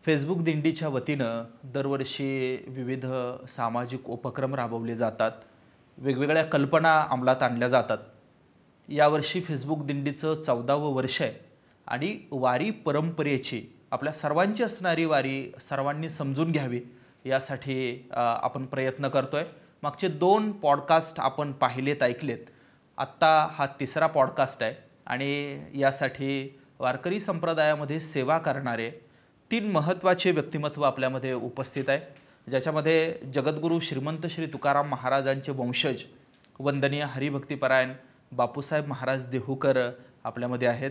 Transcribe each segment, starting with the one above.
Facebook दिंडीच्या वतीनं दरवर्षी विविध सामाजिक उपक्रम राबवले जातात, वेगवेगळ्या कल्पना अंमलात आणल्या जातात। यावर्षी फेसबुक दिंडीचं 14वं वर्ष आहे आणि वारी परंपरेची आपल्या सर्वांची असणारी वारी सर्वांनी समजून घ्यावी यासाठी आपण प्रयत्न करतोय। मागचे 2 पॉडकास्ट आपण पाहिलेत, ऐकलेत। आत्ता हा 3रा पॉडकास्ट आहे आणि यासाठी वारकरी संप्रदायामध्ये सेवा करणारे 3 महत्त्वाचे व्यक्तिमत्व आपल्यामध्ये उपस्थित आहे, ज्याच्यामध्ये जगद्गुरू श्रीमंत श्री तुकाराम महाराजांचे वंशज वंदनीय हरिभक्तीपरायण बापूसाहेब महाराज देहूकर आपल्यामध्ये आहेत।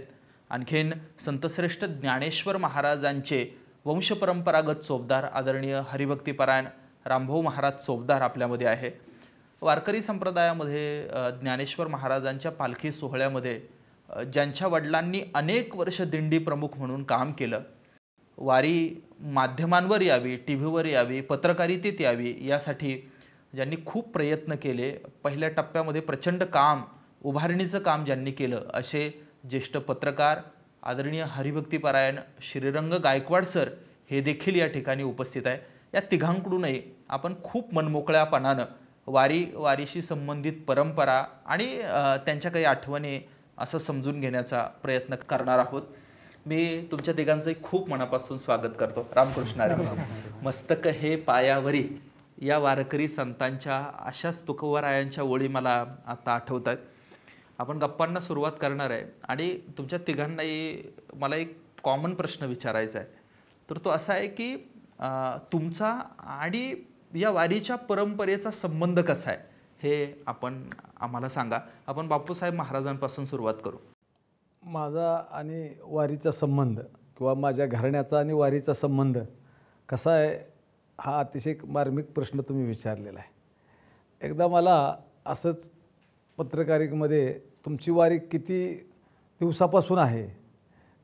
आणखीन संतश्रेष्ठ ज्ञानेश्वर महाराजांचे वंशपरंपरागत चोपदार आदरणीय हरिभक्तीपरायण रामभाऊ महाराज चोपदार आपल्यामध्ये आहे। वारकरी संप्रदायामध्ये ज्ञानेश्वर महाराजांच्या पालखी सोहळ्यामध्ये ज्यांच्या वडिलांनी अनेक वर्ष दिंडी प्रमुख म्हणून काम केलं, वारी माध्यमांवर यावी, टीव्हीवर यावी, पत्रकारितेत यावी यासाठी ज्यांनी खूप प्रयत्न केले, पहिल्या टप्प्यामध्ये प्रचंड काम, उभारणीचं काम ज्यांनी केलं, असे ज्येष्ठ पत्रकार आदरणीय हरिभक्तीपरायण श्रीरंग गायकवाड सर हे देखील या ठिकाणी उपस्थित आहे। या तिघांकडूनही आपण खूप मनमोकळ्यापणानं वारीशी संबंधित परंपरा आणि त्यांच्या काही आठवणी असं समजून घेण्याचा प्रयत्न करणार आहोत। मी तुमच्या तिघांचंही खूप मनापासून स्वागत करतो। रामकृष्ण हरी। मस्तक हे पायावरी या वारकरी संतांच्या अशाच तुकोबरायांच्या ओळी मला आता आठवत आहेत। आपण गप्पांना सुरुवात करणार आहे आणि तुमच्या तिघांनाही मला एक कॉमन प्रश्न विचारायचा आहे। तर तो असा आहे की तुमचा आणि या वारीच्या परंपरेचा संबंध कसा आहे हे आपण आम्हाला सांगा। आपण बापूसाहेब महाराजांपासून सुरुवात करू। माझा आणि वारीचा संबंध किंवा माझ्या घराण्याचा आणि वारीचा संबंध कसा आहे हा अतिशय मार्मिक प्रश्न तुम्ही विचारलेला आहे। एकदा मला असंच पत्रकारितेमध्ये तुमची वारी किती दिवसापासून आहे,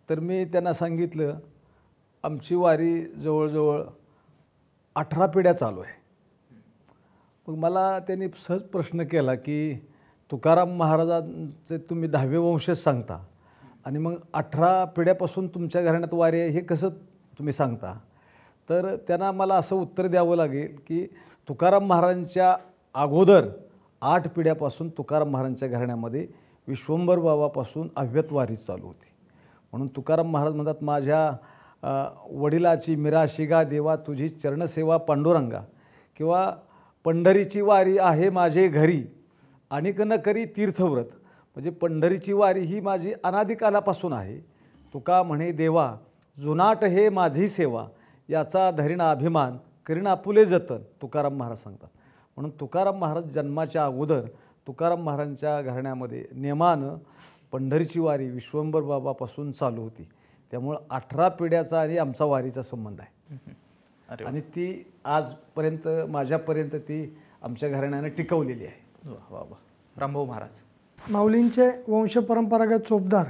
तर मी त्यांना सांगितलं आमची वारी जवळजवळ 18 पिढ्या चालू आहे। मग मला त्यांनी सहज प्रश्न केला की तुकाराम महाराजांचे तुम्ही 10वे वंशज सांगता आणि मग 18 पिढ्यापासून तुमच्या घराण्यात वारी आहे हे कसं तुम्ही सांगता? तर त्यांना मला असं उत्तर द्यावं लागेल की तुकाराम महाराजांच्या अगोदर 8 पिढ्यापासून तुकाराम महाराजांच्या घराण्यामध्ये विश्वंभर बाबापासून अव्यत वारी चालू होती। म्हणून तुकाराम महाराज म्हणतात माझ्या वडिलाची मिराशिगा देवा तुझी चरणसेवा पांडुरंगा, किंवा पंढरीची वारी आहे माझे घरी अनिक न करी तीर्थव्रत, म्हणजे पंढरीची वारी ही माझी अनादिकालापासून आहे। तुका म्हणे देवा जुनाट हे माझी सेवा, याचा धरीना अभिमान करीना आपुले जतन, तुकाराम महाराज सांगतात। म्हणून तुकाराम महाराज जन्माच्या अगोदर तुकाराम महाराजांच्या घराण्यामध्ये नेमानं पंढरीची वारी विश्वंभर बाबापासून चालू होती। त्यामुळं 18 पिढ्याचा आणि आमचा वारीचा संबंध आहे आणि ती आजपर्यंत माझ्यापर्यंत ती आमच्या घराण्यानं टिकवलेली आहे। वा वा। रामभाऊ महाराज माऊलींचे वंशपरंपरागत चोपदार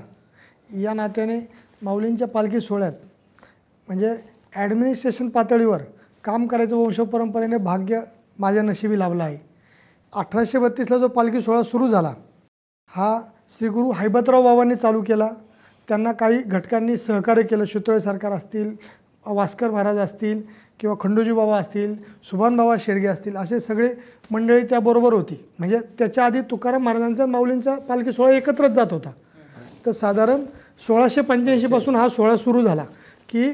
या नात्याने माऊलींच्या पालखी सोहळ्यात म्हणजे ॲडमिनिस्ट्रेशन पातळीवर काम करायचं वंशपरंपरेने भाग्य माझ्या नशिबी लाभलं आहे। 1832ला जो पालखी सोहळा सुरू झाला हा श्री गुरु हैबतराव बाबांनी चालू केला। त्यांना काही घटकांनी सहकार्य केलं, शितोळे सरकार असतील, वास्कर महाराज असतील किंवा खंडोजी बाबा असतील, सुभान बाबा शेडगे असतील, असे सगळे मंडळी त्याबरोबर होती। म्हणजे त्याच्या आधी तुकाराम महाराजांचा माऊलींचा पालखी सोहळा एकत्रच जात होता। तर साधारण 1685 पासून हा सोहळा सुरू झाला की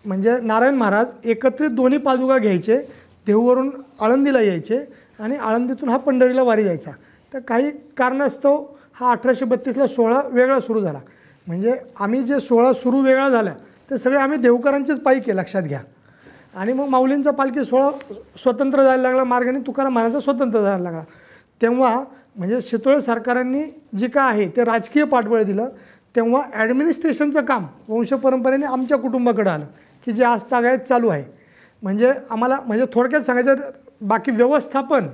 म्हणजे नारायण महाराज एकत्रित दोन्ही पादुका घ्यायचे, देहूवरून आळंदीला यायचे आणि आळंदीतून हा पंढरीला वारी जायचा। तर काही कारणास्तव हा 1832ला सोहळा वेगळा सुरू झाला। म्हणजे आम्ही जे सोहळा सुरू वेगळा झाला ते सगळे आम्ही देहूकरांचेच पायी केले, लक्षात घ्या। आणि मग माऊलींचा पालखी सोहळा स्वतंत्र जायला लागला मार्गाने, तुकाराम महाराजांचा स्वतंत्र जायला लागला। तेव्हा म्हणजे शितोळे सरकारांनी जे काय आहे ते राजकीय पाठबळ दिलं। तेव्हा ॲडमिनिस्ट्रेशनचं काम वंशपरंपरेने आमच्या कुटुंबाकडे आलं की जे आज तागायत चालू आहे। म्हणजे आम्हाला म्हणजे थोडक्यात सांगायचं बाकी व्यवस्थापन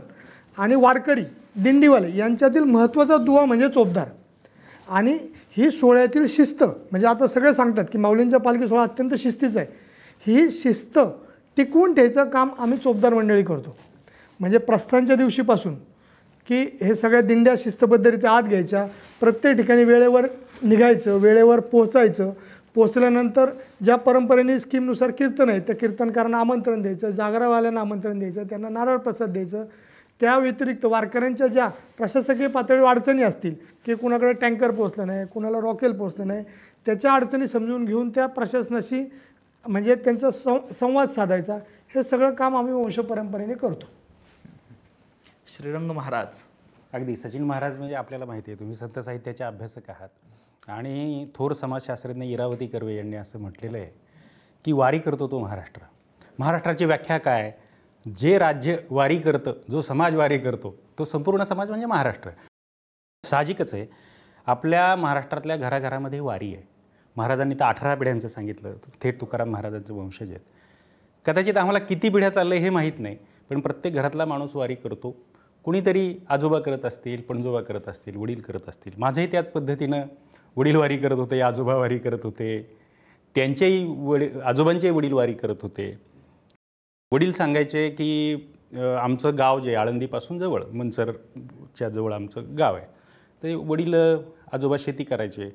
आणि वारकरी दिंडीवाले यांच्यातील महत्त्वाचा दुवा म्हणजे चोपदार आणि ही सोहळ्यातील शिस्त। म्हणजे आता सगळे सांगतात की माऊलींच्या पालखी सोहळा अत्यंत शिस्तीचा आहे, ही शिस्त टिकवून ठेवायचं काम आम्ही चोपदार मंडळी करतो। म्हणजे प्रस्थानच्या दिवशीपासून की हे सगळ्या दिंड्या शिस्तबद्धरित्या आत घ्यायच्या, प्रत्येक ठिकाणी वेळेवर निघायचं, वेळेवर पोहोचायचं, पोचल्यानंतर ज्या परंपरेने स्कीमनुसार कीर्तन आहे त्या कीर्तनकारांना आमंत्रण द्यायचं, जागरावाल्यांना आमंत्रण द्यायचं, त्यांना नारळ प्रसाद द्यायचं. त्या व्यतिरिक्त वारकऱ्यांच्या ज्या प्रशासकीय पातळीवर अडचणी असतील की कुणाकडे टँकर पोचलं नाही, कुणाला रॉकेल पोचलं नाही, त्याच्या अडचणी समजून घेऊन त्या प्रशासनाशी म्हणजे त्यांचा संवाद साधायचा, हे सगळं काम आम्ही वंशपरंपरेने करतो. श्रीरंग महाराज. अगदी सचिन महाराज म्हणजे आपल्याला माहिती आहे, तुम्ही संत साहित्याचे अभ्यासक आहात आणि थोर समाजशास्त्रज्ञ इरावती कर्वे यांनी असं म्हटलेलं आहे की वारी करतो तो महाराष्ट्र. महाराष्ट्राची व्याख्या काय? जे राज्य वारी करतं, जो समाज वारी करतो तो संपूर्ण समाज म्हणजे महाराष्ट्र. साहजिकच आहे, आपल्या महाराष्ट्रातल्या घराघरामध्ये वारी आहे. महाराजांनी तर 18 पिढ्यांचं सांगितलं, थेट तुकाराम महाराजांचे वंशज आहेत. कदाचित आम्हाला किती पिढ्या चाललं हे माहीत नाही, पण प्रत्येक घरातला माणूस वारी करतो. कुणीतरी आजोबा करत असतील, पणजोबा करत असतील, वडील करत असतील. माझंही त्याच पद्धतीनं वडील वारी करत होते, आजोबा वारी करत होते, त्यांचेही आजोबांचे वडील वारी करत होते. वडील सांगायचे की आमचं गाव जे आळंदीपासून जवळ, मनसरच्या जवळ आमचं गाव आहे, ते वडील आजोबा शेती करायचे.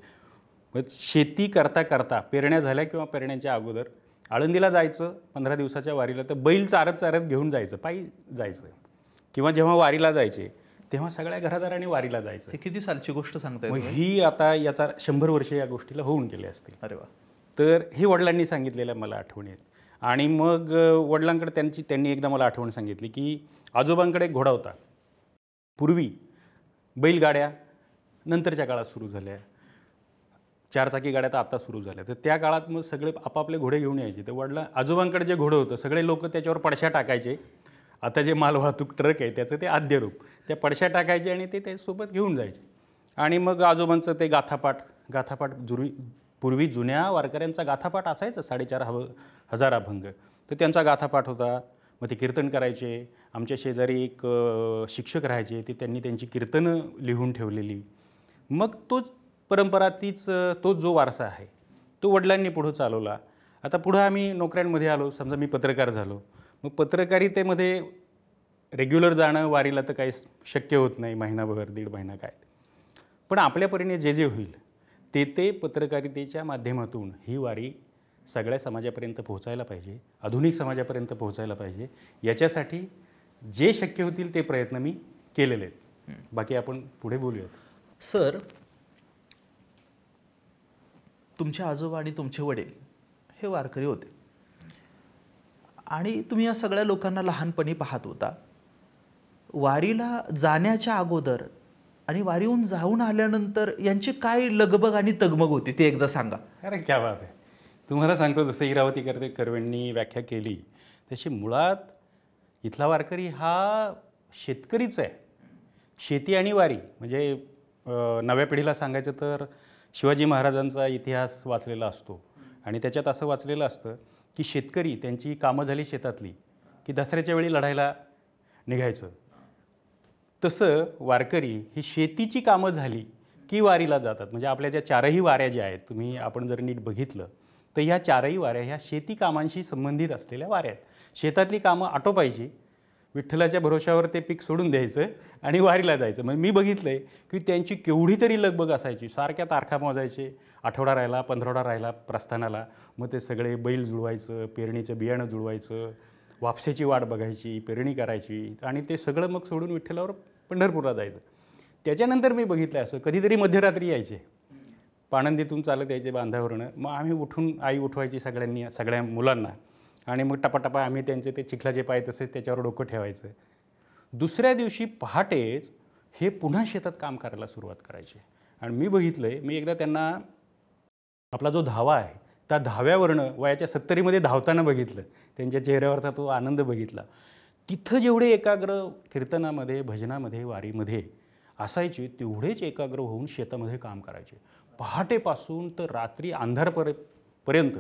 मग शेती करता करता पेरण्या झाल्या किंवा पेरण्याच्या अगोदर आळंदीला जायचं 15 दिवसाच्या वारीला, तर बैल चारत चारत घेऊन जायचं, पायी जायचं. किंवा जेव्हा वारीला जायचे तेव्हा सगळ्या घरादारांनी वारीला जायचं. हे किती सालची गोष्ट सांगताय मग तुम्ही? ही आता याचा 100 वर्ष या गोष्टीला होऊन गेले असतील. अरे वा. तर हे वडिलांनी सांगितलेलं मला आठवण येत. आणि मग वडिलांकडे त्यांनी एकदा मला आठवण सांगितली की आजोबांकडे घोडा होता. पूर्वी बैलगाड्या नंतरच्या काळात सुरू झाल्या, 4 चाकी गाड्या तर आता सुरू झाल्या. तर त्या काळात मग सगळे आपापले घोडे घेऊन यायचे. तर आजोबांकडे जे घोडं होतं सगळे लोक त्याच्यावर पडश्या टाकायचे. आता जे मालवाहतूक ट्रक आहे त्याचं ते आद्य रूप, त्या पडश्या टाकायचे आणि ते त्यासोबत घेऊन जायचे. आणि मग आजोबांचं ते गाथापाठ पूर्वी जुन्या वारकऱ्यांचा गाथापाठ असायचा, 4,500 अभंग. तर त्यांचा गाथापाठ होता. मग ते कीर्तन करायचे. आमच्या शेजारी एक शिक्षक राहायचे, ते त्यांनी त्यांची कीर्तनं लिहून ठेवलेली. मग तोच परंपरा, तोच जो वारसा आहे तो वडिलांनी पुढं चालवला. आता पुढं आम्ही नोकऱ्यांमध्ये आलो, समजा मी पत्रकार झालो. मग पत्रकारितेमध्ये रेग्युलर जाणं वारीला तर काही शक्य होत नाही, महिनाभर 1.5 महिना काय. पण आपल्या परीने जे होईल ते पत्रकारितेच्या माध्यमातून ही वारी सगळ्या समाजापर्यंत पोहोचायला पाहिजे, आधुनिक समाजापर्यंत पोहोचायला पाहिजे. याच्यासाठी जे शक्य होतील ते प्रयत्न मी केलेले आहेत. बाकी आपण पुढे बोलूयात. सर, तुमचे आजोबा आणि तुमचे वडील हे वारकरी होते आणि तुम्ही या सगळ्या लोकांना लहानपणी पाहत होता. वारीला जाण्याच्या अगोदर आणि वारीहून जाऊन आल्यानंतर यांची काय लगबग आणि तगमग होती ते एकदा सांगा. अरे क्या बात आहे. तुम्हाला सांगतो, जसं इरावती कर्वेंनी व्याख्या केली तशी मुळात इथला वारकरी हा शेतकरीच आहे. शेती आणि वारी म्हणजे नव्या पिढीला सांगायचं तर शिवाजी महाराजांचा इतिहास वाचलेला असतो आणि त्याच्यात असं वाचलेलं असतं की शेतकरी त्यांची कामं झाली शेतातली की दसऱ्याच्या वेळी लढायला निघायचं. तसं वारकरी ही शेतीची कामं झाली की वारीला जातात. म्हणजे आपल्या ज्या 4ही वाऱ्या ज्या आहेत, आपण जर नीट बघितलं तर ह्या 4ही वाऱ्या ह्या शेती कामांशी संबंधित असलेल्या वाऱ्या आहेत. शेतातली कामं आटोपायची, विठ्ठलाच्या भरोशावर ते पीक सोडून द्यायचं आणि वारीला जायचं. मग मी बघितलं आहे की त्यांची केवढी तरी लगबग असायची. सारख्या तारखा मोजायचे, आठवडा राहिला, 15 राहिला प्रस्थानाला, मग ते सगळे बैल जुळवायचं, पेरणीचं बियाणं जुळवायचं, वापसेची वाट बघायची, पेरणी करायची आणि ते सगळं मग सोडून विठ्ठलावर पंढरपूरला जायचं. त्याच्यानंतर मी बघितलं असं कधीतरी मध्यरात्री यायचे, पाणंदीतून चालत यायचे बांधावरनं. मग आम्ही आई उठवायची सगळ्या मुलांना आणि मग टपाटपा आम्ही त्यांचे ते चिखलाचे पाय तसेच त्याच्यावर डोकं ठेवायचं. दुसऱ्या दिवशी पहाटेच हे पुन्हा शेतात काम करायला सुरुवात करायचे. आणि मी बघितलं आहे, मी एकदा त्यांना आपला जो धावा आहे त्या धाव्यावरनं वयाच्या 70मध्ये धावताना बघितलं. त्यांच्या चेहऱ्यावरचा तो आनंद बघितला. तिथं जेवढे एकाग्र कीर्तनामध्ये, भजनामध्ये, वारीमध्ये असायचे तेवढेच एकाग्र होऊन शेतामध्ये काम करायचे. पहाटेपासून तर रात्री अंधारपर्यंत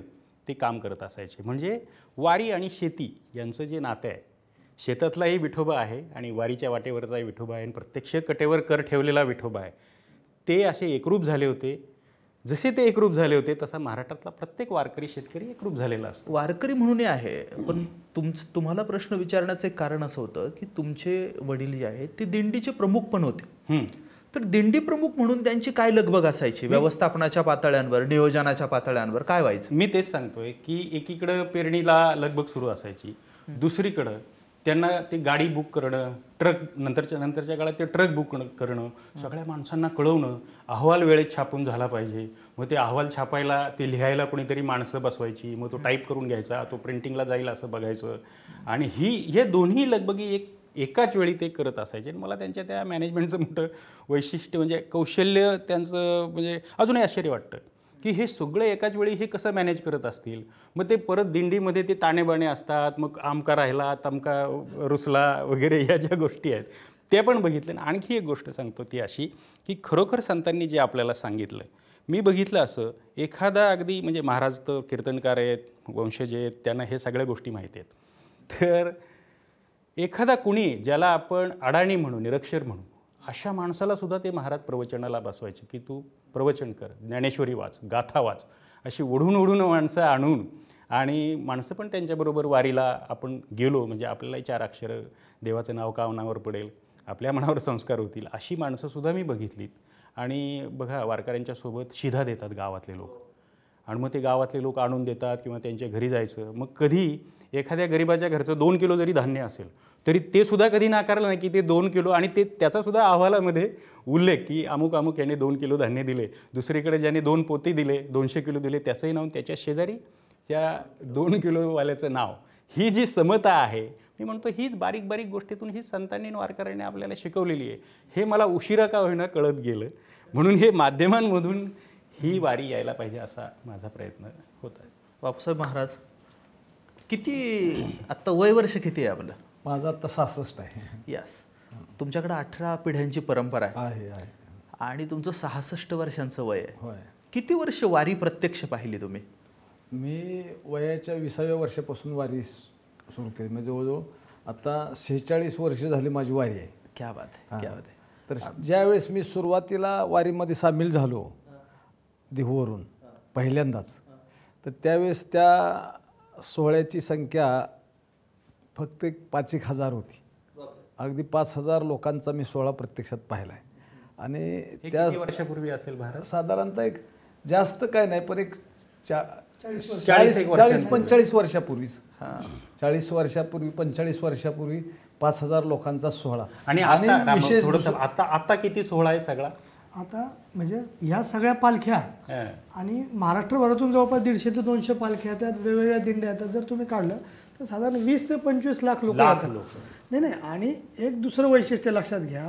ते काम करत असायचे. म्हणजे वारी आणि शेती यांचं जे नातं आहे, शेतातलाही विठोबा आहे आणि वारीच्या वाटेवरचाही विठोबा आहे आणि प्रत्यक्ष कटेवर कर ठेवलेला विठोबा आहे, ते असे एकरूप झाले होते. जसे ते एकरूप झाले होते तसा महाराष्ट्रातला प्रत्येक वारकरी शेतकरी एकरूप झालेला असतो. वारकरी म्हणूनही आहे. पण तुम्हाला प्रश्न विचारण्याचं एक कारण असं होतं की तुमचे वडील जे आहेत ते दिंडीचे प्रमुख पण होते. तर दिंडी प्रमुख म्हणून त्यांची काय लगबग असायची व्यवस्थापनाच्या पातळ्यांवर, नियोजनाच्या पातळ्यांवर काय व्हायचं? मी तेच सांगतोय की एकीकडं पेरणीला लगबग सुरू असायची, दुसरीकडं त्यांना ते गाडी बुक करणं, ट्रक नंतरच्या काळात ते ट्रक बुक करणं, सगळ्या माणसांना कळवणं, अहवाल वेळेत छापून झाला पाहिजे. मग ते अहवाल छापायला, ते लिहायला कोणीतरी माणसं बसवायची, मग तो टाईप करून घ्यायचा, तो प्रिंटिंगला जाईल असं बघायचं. आणि हे दोन्ही लगबगी एकाच वेळी ते करत असायचे. आणि मला त्यांच्या त्या मॅनेजमेंटचं मोठं वैशिष्ट्य म्हणजे कौशल्य त्यांचं म्हणजे अजूनही आश्चर्य वाटतं की हे सगळं एकाच वेळी हे कसं मॅनेज करत असतील. मग ते परत दिंडीमध्ये ते ताणेबाणे असतात, मग आमका राहिला तमका रुसला वगैरे या ज्या गोष्टी आहेत त्या पण बघितल्या. आणखी एक गोष्ट सांगतो ती अशी की खरोखर संतांनी जे आपल्याला सांगितलं, मी बघितलं असं एखादा अगदी म्हणजे महाराज तर कीर्तनकार आहेत, वंशज आहेत, त्यांना हे सगळ्या गोष्टी माहिती आहेत. तर एखादा कुणी ज्याला आपण अडाणी म्हणू, निरक्षर म्हणू, अशा माणसाला सुद्धा ते महाराज प्रवचनाला बसवायचे की तू प्रवचन कर, ज्ञानेश्वरी वाच, गाथा वाच, अशी ओढून माणसं आणून. आणि माणसं पण त्यांच्याबरोबर वारीला आपण गेलो म्हणजे आपल्यालाही 4 अक्षरं, देवाचं नाव कानावर पडेल, आपल्या मनावर संस्कार होतील, अशी माणसंसुद्धा मी बघितलीत. आणि बघा वारकऱ्यांच्या सोबत शिधा देतात गावातले लोक, आणि मग ते गावातले लोक आणून देतात किंवा त्यांच्या घरी जायचं. मग कधी एखाद्या गरिबाच्या घरचं 2 किलो जरी धान्य असेल तरी ते सुद्धा कधी नाकारलं नाही की ते 2 किलो, आणि ते त्याचासुद्धा अहवालामध्ये उल्लेख की अमुक याने 2 किलो धान्य दिले, दुसरीकडे ज्याने 2 पोती दिले, 200 किलो दिले, त्याचंही नाव, त्याच्या शेजारी त्या 2 किलोवाल्याचं नाव. ही जी समता आहे, मी म्हणतो हीच बारीक बारीक गोष्टीतून ही संतांनी वारकऱ्यांनी आपल्याला शिकवलेली आहे. हे मला उशिरा का होईना कळत गेलं, म्हणून हे माध्यमांमधून ही वारी यायला पाहिजे असा माझा प्रयत्न होता. बापूसाहेब महाराज, किती आत्ता वर्ष किती आहे आपलं? माझं आता 66 आहे. यस. तुमच्याकडे 18 पिढ्यांची परंपरा आहे आणि तुमचं 66 वर्षांचं वय आहे. होय. किती वर्ष वारी प्रत्यक्ष पाहिली तुम्ही? मी वयाच्या 20व्या वर्षापासून वारी सुरू केली. म्हणजे जवळजवळ आता 46 वर्ष झाली माझी वारी आहे. क्या बात आहे, क्या बात आहे. तर ज्यावेळेस मी सुरुवातीला वारीमध्ये सामील झालो देहूवरून पहिल्यांदाच, तर त्यावेळेस त्या सोहळ्याची संख्या फक्त 5,000 होती. अगदी 5,000 लोकांचा मी सोहळा प्रत्यक्षात पाहिला आहे. आणि त्या वर्षापूर्वी असेल भारत, साधारणतः एक जास्त काय नाही पण एक 40-45 वर्षापूर्वीच, 40 वर्षापूर्वी 45 वर्षापूर्वी 5,000 लोकांचा सोहळा. आणि विशेष आता किती सोहळा आहे सगळा? आता म्हणजे ह्या सगळ्या पालख्या आणि महाराष्ट्रभरातून जवळपास 150 ते 200 पालख्या, त्यात वेगवेगळ्या दिंड्या येतात. जर तुम्ही काढलं तर साधारण 20 ते 25 लाख लोक येतात. नाही. आणि एक दुसरं वैशिष्ट्य लक्षात घ्या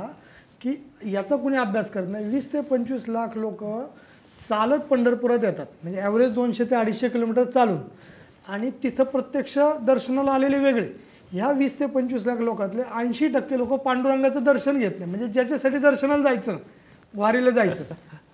की याचा कुणी अभ्यास करत नाही. 20 ते 25 लाख लोक चालत पंढरपुरात येतात, म्हणजे ॲव्हरेज 200 ते 250 किलोमीटर चालून, आणि तिथं प्रत्यक्ष दर्शनाला आलेले वेगळे. ह्या 20 ते 25 लाख लोकातले 80% लोक पांडुरंगाचं दर्शन घेत नाही. म्हणजे ज्याच्यासाठी दर्शनाला जायचं, वारीला जायचं,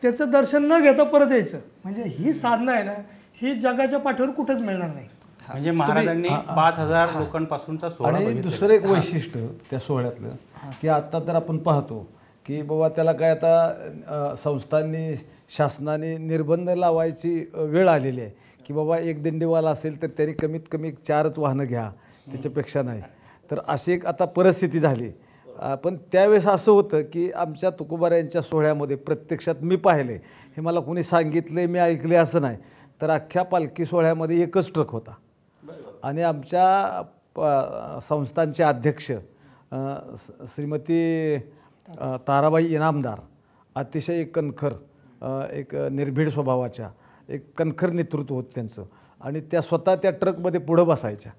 त्याचं दर्शन न घेता परत यायचं. म्हणजे ही साधना आहे ना, ही जगाच्या पाठीवर कुठंच मिळणार नाही. म्हणजे महाराजांनी 5,000 लोकांपासूनचा सोहळा. आणि दुसरं एक वैशिष्ट्य त्या सोहळ्यातलं की आता तर आपण पाहतो की बाबा त्याला काय आता संस्थांनी, शासनाने निर्बंध लावायची वेळ आलेली आहे की बाबा एक दिंडीवाला असेल तर त्यांनी कमीत कमी 4च वाहनं घ्या, त्याच्यापेक्षा नाही. तर अशी एक आता परिस्थिती झाली. पण त्यावेळेस असं होतं की आमच्या तुकोबाऱ्यांच्या सोहळ्यामध्ये प्रत्यक्षात मी पाहिले, हे मला कोणी सांगितले, मी ऐकले असं नाही, तर अख्ख्या पालखी सोहळ्यामध्ये एकच ट्रक होता. आणि आमच्या संस्थांचे अध्यक्ष श्रीमती ताराबाई इनामदार, अतिशय कणखर, एक निर्भीड स्वभावाच्या, एक कणखर नेतृत्व होतं त्यांचं. आणि त्या स्वतः त्या ट्रकमध्ये पुढं बसायच्या.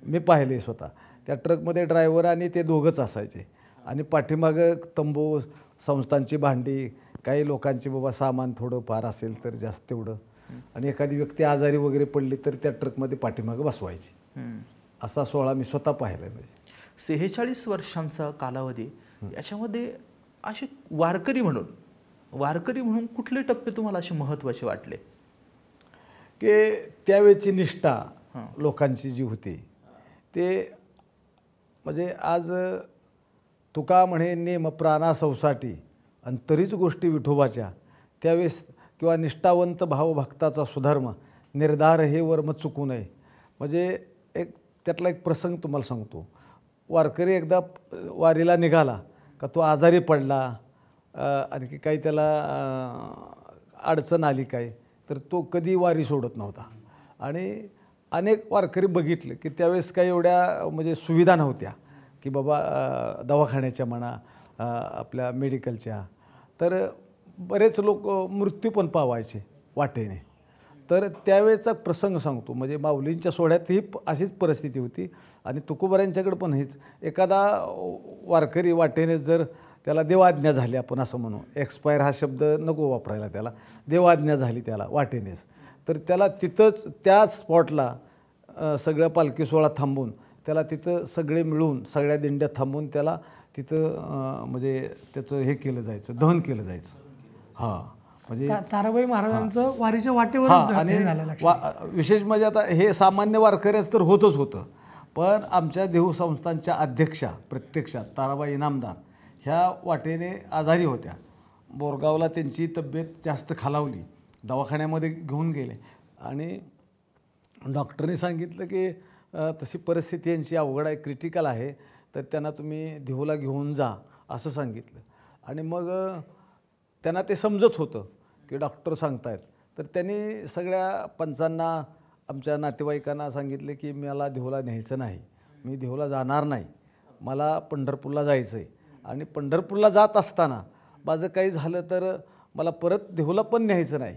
मी पाहिले स्वतः त्या ट्रकमध्ये ड्रायव्हर आणि ते दोघंच असायचे. आणि पाठीमागं तंबू, संस्थांची भांडी, काही लोकांची बाबा सामान थोडं फार असेल तर जास्त तेवढं, आणि एखादी व्यक्ती आजारी वगैरे पडली तर त्या ट्रकमध्ये पाठीमागं बसवायची. असा सोहळा मी स्वतः पाहिला. म्हणजे 46 वर्षांचा कालावधी, याच्यामध्ये असे वारकरी म्हणून कुठले टप्पे तुम्हाला असे महत्त्वाचे वाटले? की त्यावेळची निष्ठा लोकांची जी होती ते, म्हणजे आज तुका म्हणे नेम प्राणा सौसाठी आणि तरीच गोष्टी विठोबाच्या, त्यावेळेस किंवा निष्ठावंत भावभक्ताचा सुधर्म, निर्धार हे वर्म चुकू नये. म्हणजे एक त्यातला एक प्रसंग तुम्हाला सांगतो. वारकरी एकदा वारीला निघाला का तो आजारी पडला, आणखी काही त्याला अडचण आली काय तर तो कधी वारी सोडत नव्हता. आणि अनेक वारकरी बघितले की त्यावेळेस काही एवढ्या म्हणजे सुविधा नव्हत्या की बाबा दवाखान्याच्या म्हणा आपल्या मेडिकलच्या, तर बरेच लोक मृत्यू पण पावायचे वाटेने. तर त्यावेळेचा प्रसंग सांगतो, म्हणजे माऊलींच्या सोहळ्यात ही अशीच परिस्थिती होती आणि तुकोबारांच्याकडे पण हीच. एखादा वारकरी वाटेने जर त्याला देवाज्ञा झाली, आपण असं म्हणू, एक्सपायर हा शब्द नको वापरायला, त्याला देवाज्ञा झाली त्याला वाटेनेच, तर त्याला तिथंच त्या स्पॉटला सगळ्या पालखी सोहळा थांबून त्याला तिथं सगळे मिळून सगळ्या दिंड्या थांबून त्याला तिथं म्हणजे त्याचं हे केलं जायचं, दहन केलं जायचं. हां, म्हणजे ताराबाई महाराजांचं वारीच्या वाटेवर आणि विशेष म्हणजे आता हे सामान्य वारकऱ्याच तर होतच होतं, पण आमच्या देहू संस्थांच्या अध्यक्षा प्रत्यक्षात ताराबाई इनामदार ह्या वाटेने आजारी होत्या. बोरगावला त्यांची तब्येत जास्त खालावली, दवाखान्यामध्ये घेऊन गेले आणि डॉक्टरने सांगितलं की तशी परिस्थिती यांची अवघड आहे, क्रिटिकल आहे, तर त्यांना तुम्ही देहूला घेऊन जा असं सांगितलं. आणि मग त्यांना ते समजत होतं की डॉक्टर सांगतायत, तर त्यांनी सगळ्या पंचांना आमच्या नातेवाईकांना सांगितले की मला देहूला न्यायचं नाही, मी देहूला जाणार नाही, मला पंढरपूरला जायचं आहे. आणि पंढरपूरला जात असताना माझं काही झालं तर मला परत देहूला पण न्यायचं नाही,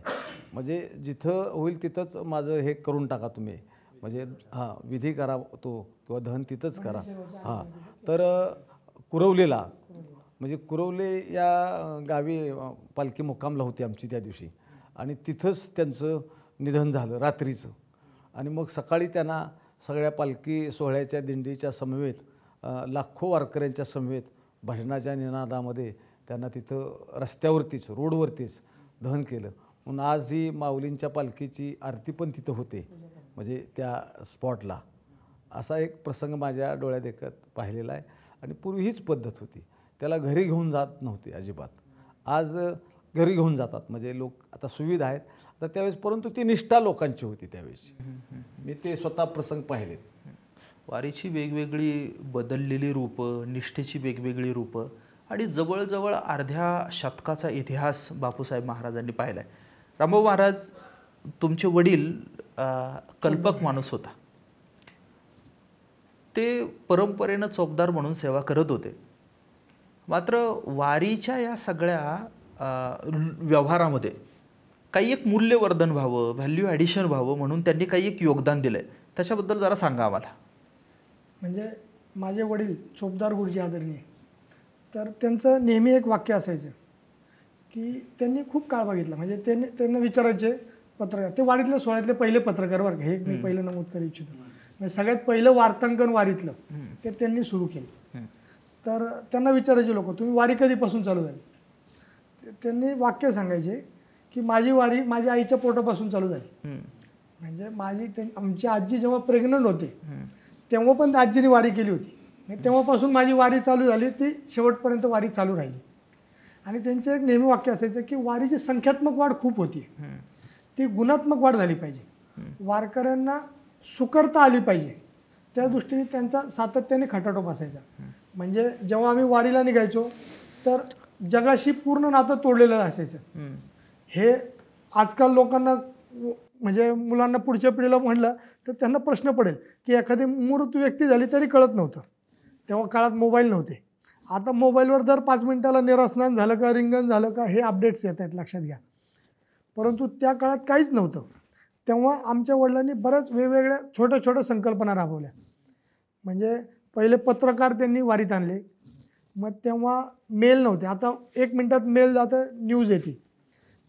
म्हणजे जिथं होईल तिथंच माझं हे करून टाका तुम्ही, म्हणजे हां विधी करा तो किंवा दहन तिथंच करा. हां, तर कुरवलेला म्हणजे कुरवले या गावी पालखी मुक्कामला होती आमची त्या दिवशी आणि तिथंच त्यांचं निधन झालं रात्रीचं. आणि मग सकाळी त्यांना सगळ्या पालखी सोहळ्याच्या दिंडीच्या समवेत लाखो वारकऱ्यांच्या समवेत भजनाच्या निनादामध्ये त्यांना तिथं रस्त्यावरतीच रोडवरतीच दहन केलं. म्हणून आज ही माऊलींच्या पालखीची आरती पण तिथं होते, म्हणजे त्या स्पॉटला. असा एक प्रसंग माझ्या डोळ्यात देखत पाहिलेला आहे. आणि पूर्वी हीच पद्धत होती, त्याला घरी घेऊन जात नव्हते अजिबात. आज घरी घेऊन जातात, म्हणजे लोक आता सुविधा आहेत तर त्यावेळेस, परंतु ती निष्ठा लोकांची होती त्यावेळेस. मी ते स्वतः प्रसंग पाहिलेत. वारीची वेगवेगळी बदललेली रूपं, निष्ठेची वेगवेगळी रूपं आणि जवळजवळ अर्ध्या शतकाचा इतिहास बापूसाहेब महाराजांनी पाहिला आहे. रामभाऊ महाराज, तुमचे वडील कल्पक माणूस होता, ते परंपरेनं चोपदार म्हणून सेवा करत होते. मात्र वारीच्या या सगळ्या व्यवहारामध्ये काही एक मूल्यवर्धन व्हावं, व्हॅल्यू ॲडिशन व्हावं म्हणून त्यांनी काही एक योगदान दिलं आहे, त्याच्याबद्दल जरा सांगा आम्हाला. म्हणजे माझे वडील चोपदार गुरुजी आदरणीय, तर त्यांचं नेहमी एक वाक्य असायचं की त्यांनी खूप काळ बघितला, म्हणजे त्यांना विचारायचे पत्रकार, ते वारीतल्या सोहळ्यातले पहिले पत्रकार बरं का, हे मी पहिलं नमूद करू इच्छितो. म्हणजे सगळ्यात पहिलं वार्तांकन वारीतलं ते त्यांनी सुरू केलं. तर त्यांना विचारायचे लोक, तुम्ही वारी कधीपासून चालू झाली? त्यांनी वाक्य सांगायचे की माझी वारी माझ्या आईच्या पोटापासून चालू झाली. म्हणजे आमची आजी जेव्हा प्रेग्नंट होते तेव्हा पण त्या आजीने वारी केली होती, तेव्हापासून माझी वारी चालू झाली, ती शेवटपर्यंत वारी चालू राहिली. आणि त्यांचं एक नेहमी वाक्य असायचं की वारीची संख्यात्मक वाढ खूप होती, ती गुणात्मक वाढ झाली पाहिजे, वारकऱ्यांना सुकरता आली पाहिजे, त्या दृष्टीने त्यांचा सातत्याने खटाटोप असायचा. म्हणजे जेव्हा आम्ही वारीला निघायचो तर जगाशी पूर्ण नातं तोडलेलं असायचं. हे आजकाल लोकांना, म्हणजे मुलांना पुढच्या पिढीला म्हटलं तर त्यांना प्रश्न पडेल की एखादी मृत व्यक्ती झाली तरी कळत नव्हतं. तेव्हा काळात मोबाईल नव्हते. आता मोबाईलवर दर 5 मिनिटाला निरास्नान झालं का, रिंगण झालं का, हे अपडेट्स येत आहेत, लक्षात घ्या. परंतु त्या काळात काहीच नव्हतं. तेव्हा आमच्या वडिलांनी बऱ्याच वेगवेगळ्या छोट्या छोट्या संकल्पना राबवल्या. म्हणजे पहिले पत्रकार त्यांनी वारीत आणले, मग तेव्हा मेल नव्हते, आता 1 मिनिटात मेल जातं, न्यूज येते.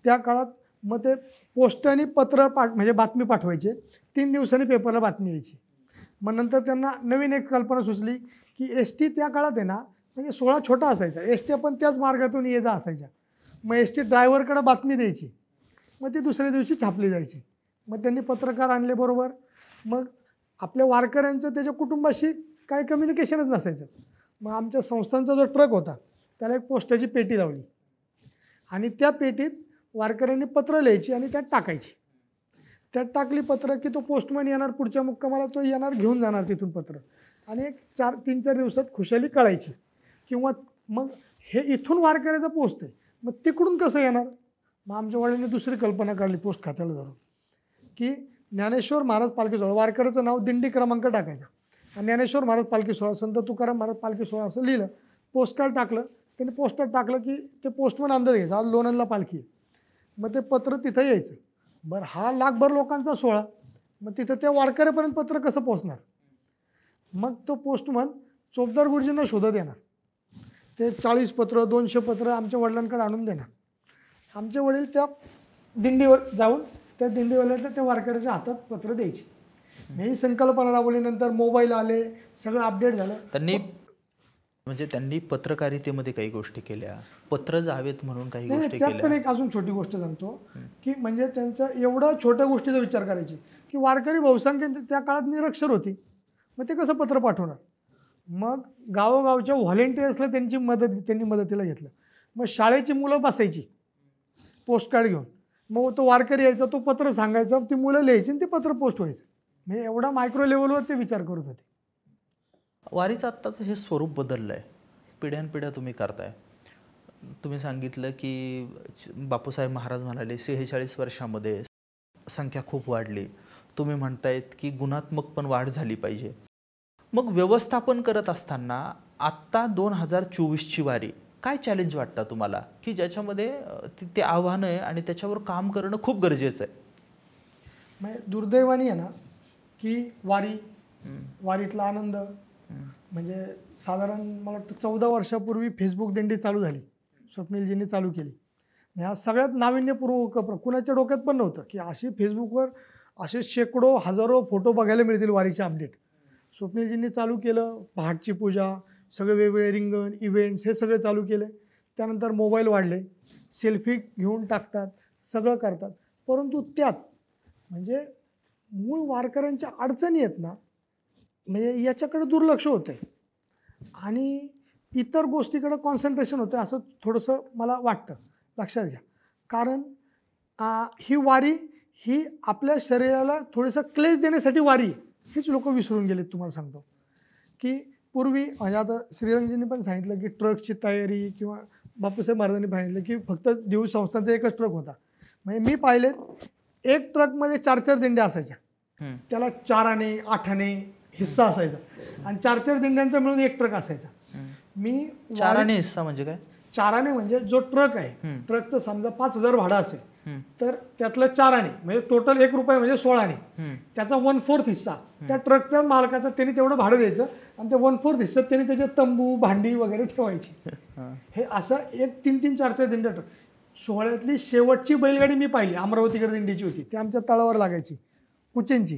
त्या काळात मग ते पोस्टाने पत्र म्हणजे बातमी पाठवायचे, 3 दिवसांनी पेपरला बातमी यायची. मग नंतर त्यांना नवीन एक कल्पना सुचली की एस-टी त्या काळात आहे ना, म्हणजे सोहळा छोटा असायचा, एस-टी पण त्याच मार्गातून ये जा असायच्या. मग एस-टी ड्रायव्हरकडे बातमी द्यायची, मग ती दुसऱ्या दिवशी छापली जायची. मग त्यांनी पत्रकार आणले बरोबर. मग आपल्या वारकऱ्यांचं त्याच्या कुटुंबाशी काही कम्युनिकेशनच नसायचं. मग आमच्या संस्थांचा जो ट्रक होता त्याला एक पोस्टाची पेटी लावली आणि त्या पेटीत वारकऱ्यांनी पत्र लिहायची आणि त्यात टाकायची. त्यात टाकली पत्र की तो पोस्टमॅन येणार पुढच्या मुक्कामाला, तो येणार घेऊन जाणार तिथून पत्र, आणि एक 3-4 दिवसात खुशाली कळायची. किंवा मग हे इथून वारकऱ्याचं पोचतं मग तिकडून कसं येणार? मग आमच्या वडिलांनी दुसरी कल्पना काढली पोस्ट खात्याला धरून, की ज्ञानेश्वर महाराज पालखी सोहळा, वारकऱ्याचं नाव दिंडी क्रमांक टाकायचा आणि ज्ञानेश्वर महाराज पालखी सोहळा, संत तुकाराम महाराज पालखी सोहळा असं लिहिलं, पोस्टकार्ड टाकलं. त्यांनी पोस्टर टाकलं की ते पोस्टमन अंदाज घ्यायचा, आज लोणंदला पालखी आहे. मग ते पत्र तिथं यायचं. बरं, हा लाखभर लोकांचा सोहळा, मग तिथं त्या वारकऱ्यापर्यंत पत्र कसं पोहोचणार? मग तो पोस्टमन चोपदार गुरुजींना शोधत येणार. ते 40 पत्र 200 पत्र आमच्या वडिलांकडे आणून देणार. आमचे वडील त्या दिंडीवर जाऊन त्या दिंडीवाल्याच्या त्या वारकऱ्याच्या हातात पत्र द्यायची. ही संकल्पना राबवल्यानंतर मोबाईल आले, सगळं अपडेट झालं. त्यांनी पत्रकारितेमध्ये काही गोष्टी केल्या, पत्र जावेत म्हणून काही गोष्टी त्यात पण केल्या. एक अजून छोटी गोष्ट सांगतो, की म्हणजे त्यांचा एवढा छोट्या गोष्टीचा विचार करायची, की वारकरी बहुसंख्य त्या काळात निरक्षर होती, मग ते कसं पत्र पाठवणार? मग गावोगावच्या व्हॉलेंटियर्सला त्यांनी मदतीला घेतलं. मग शाळेची मुलं बसायची पोस्टकार्ड घेऊन, मग तो वारकरी यायचा, तो पत्र सांगायचा, ती मुलं लिहायची आणि ते पत्र पोस्ट व्हायचं. म्हणजे एवढा मायक्रो लेवलवर ते विचार करत होते. वारीचं आत्ताचं हे स्वरूप बदललं आहे, पिढ्यानपिढ्या तुम्ही करताय. तुम्ही सांगितलं की बापूसाहेब महाराज म्हणाले 46 वर्षामध्ये संख्या खूप वाढली. तुम्ही म्हणतायत की गुणात्मक पण वाढ झाली पाहिजे. मग व्यवस्थापन करत असताना आत्ता 2024ची वारी काय चॅलेंज वाटतं तुम्हाला, की ज्याच्यामध्ये ते आव्हान आहे आणि त्याच्यावर काम करणं खूप गरजेचं आहे? म्हणजे दुर्दैवाने आहे ना, की वारीतला आनंद म्हणजे साधारण मला वाटतं 14 वर्षापूर्वी फेसबुक दिंडी चालू झाली, स्वप्नीलजींनी चालू केली. ह्या सगळ्यात नाविन्यपूर्वक कुणाच्या डोक्यात पण नव्हतं की अशी फेसबुकवर असे शेकडो हजारो फोटो बघायला मिळतील वारीचे अपडेट. स्वप्नीलजींनी चालू केलं, पहाटची पूजा, सगळे वेगवेगळे रिंगण इव्हेंट्स हे सगळे चालू केले. त्यानंतर मोबाईल वाढले, सेल्फी घेऊन टाकतात, सगळं करतात. परंतु त्यात म्हणजे मूळ वारकऱ्यांच्या अडचणी आहेत ना, म्हणजे याच्याकडे दुर्लक्ष होतं आहे आणि इतर गोष्टीकडे कॉन्सन्ट्रेशन होतं असं थोडंसं मला वाटतं. लक्षात घ्या, कारण ही वारी ही आपल्या शरीराला थोडंसं क्लेश देण्यासाठी वारी आहे, हेच लोक विसरून गेलेत. तुम्हाला सांगतो की पूर्वी म्हणजे आता श्रीरंगजींनी पण सांगितलं की ट्रकची तयारी, किंवा बापूसाहेब महाराजांनी सांगितलं की फक्त देऊ संस्थांचा एकच ट्रक होता. म्हणजे मी पाहिले एक ट्रकमध्ये 4-4 दिंड्या असायच्या, त्याला 4 आणे 8 आणे हिस्सा असायचा आणि 4-4 दिंड्यांचा मिळून एक ट्रक असायचा. मी 4 आणे हिस्सा म्हणजे काय? 4 आणे म्हणजे जो ट्रक आहे, ट्रकचं समजा 5,000 भाडं असेल तर त्यातलं 4 आणे म्हणजे टोटल 1 रुपये म्हणजे 16 आणे, त्याचा 1/4 हिस्सा त्या ट्रकच्या मालकाचा, त्यांनी तेवढं भाडं द्यायचं आणि त्या 1/4 हिस्सात त्यांनी त्याचे तंबू भांडी वगैरे ठेवायची. हे असं एक 3-3, 4-4 दिंड्या ट्रक. सोहळ्यातली शेवटची बैलगाडी मी पाहिली, अमरावतीकडे दिंडीची होती, ती आमच्या तळावर लागायची कुचेंची.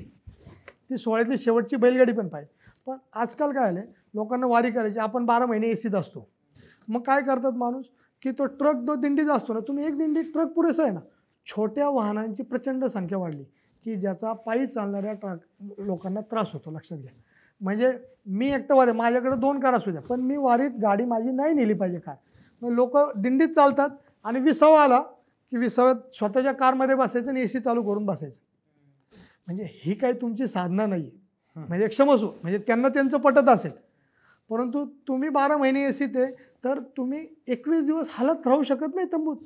ती सोहळ्यातली शेवटची बैलगाडी पण पाहिली. पण आजकाल काय आलं, लोकांना वारी करायची, आपण 12 महिने एसीत असतो. मग काय करतात माणूस, की तो ट्रक जो दिंडीचा असतो ना, तुम्ही एक दिंडी ट्रक पुरेसं आहे ना. छोट्या वाहनांची प्रचंड संख्या वाढली की ज्याचा पायी चालणाऱ्या लोकांना त्रास होतो. लक्षात घ्या, म्हणजे मी एकटं वारी, माझ्याकडे 2 कार असू द्या, पण मी वारीत गाडी माझी नाही नेली पाहिजे कार. मग लोक दिंडीत चालतात आणि विसावा आला की विसाव्यात स्वतःच्या कारमध्ये बसायचं आणि एसी चालू करून बसायचं. म्हणजे ही काही तुमची साधना नाही आहे, म्हणजे क्षमस्व, म्हणजे त्यांना त्यांचं पटत असेल. परंतु तुम्ही 12 महिने एसीत आहे तर तुम्ही 21 दिवस हालत राहू शकत नाही तंबूत.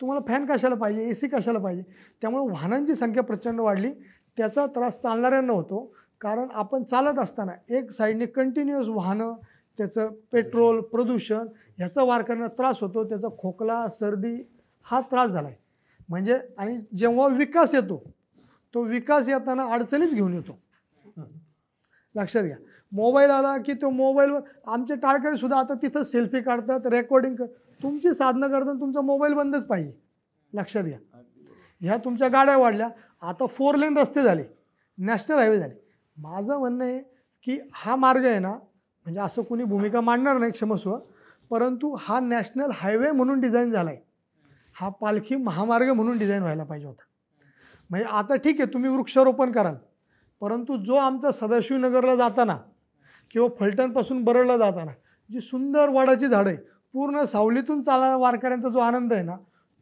तुम्हाला फॅन कशाला पाहिजे, एसी कशाला पाहिजे. त्यामुळे वाहनांची संख्या प्रचंड वाढली. त्याचा त्रास चालणाऱ्यांना होतो, कारण आपण चालत असताना एक साईडने कंटिन्युअस वाहनं, त्याचं पेट्रोल प्रदूषण ह्याचा वारकऱ्यांना त्रास होतो. त्याचा खोकला सर्दी हा त्रास झाला आहे. म्हणजे आणि जेव्हा विकास येतो, तो विकास येताना अडचणीच घेऊन येतो. लक्षात घ्या, मोबाईल आला की तो मोबाईलवर आमचे टाळकरीसुद्धा आता तिथं सेल्फी काढतात, रेकॉर्डिंग तुमची साधनं करताना तुमचा मोबाईल बंदच पाहिजे. लक्षात घ्या, ह्या तुमच्या गाड्या वाढल्या, आता 4 लेन रस्ते झाले, नॅशनल हायवे झाले. माझं म्हणणं आहे की हा मार्ग आहे ना, म्हणजे असं कोणी भूमिका मांडणार नाही क्षमस्व, परंतु हा नॅशनल हायवे म्हणून डिझाईन झाला आहे. हा पालखी महामार्ग म्हणून डिझाईन व्हायला पाहिजे होता. म्हणजे आता ठीक आहे तुम्ही वृक्षारोपण कराल, परंतु जो आमचा सदाशिवनगरला जाताना किंवा फलटणपासून बरडला जाताना जी सुंदर वडाची झाडं आहे, पूर्ण सावलीतून चालणाऱ्या वारकऱ्यांचा जो आनंद आहे ना,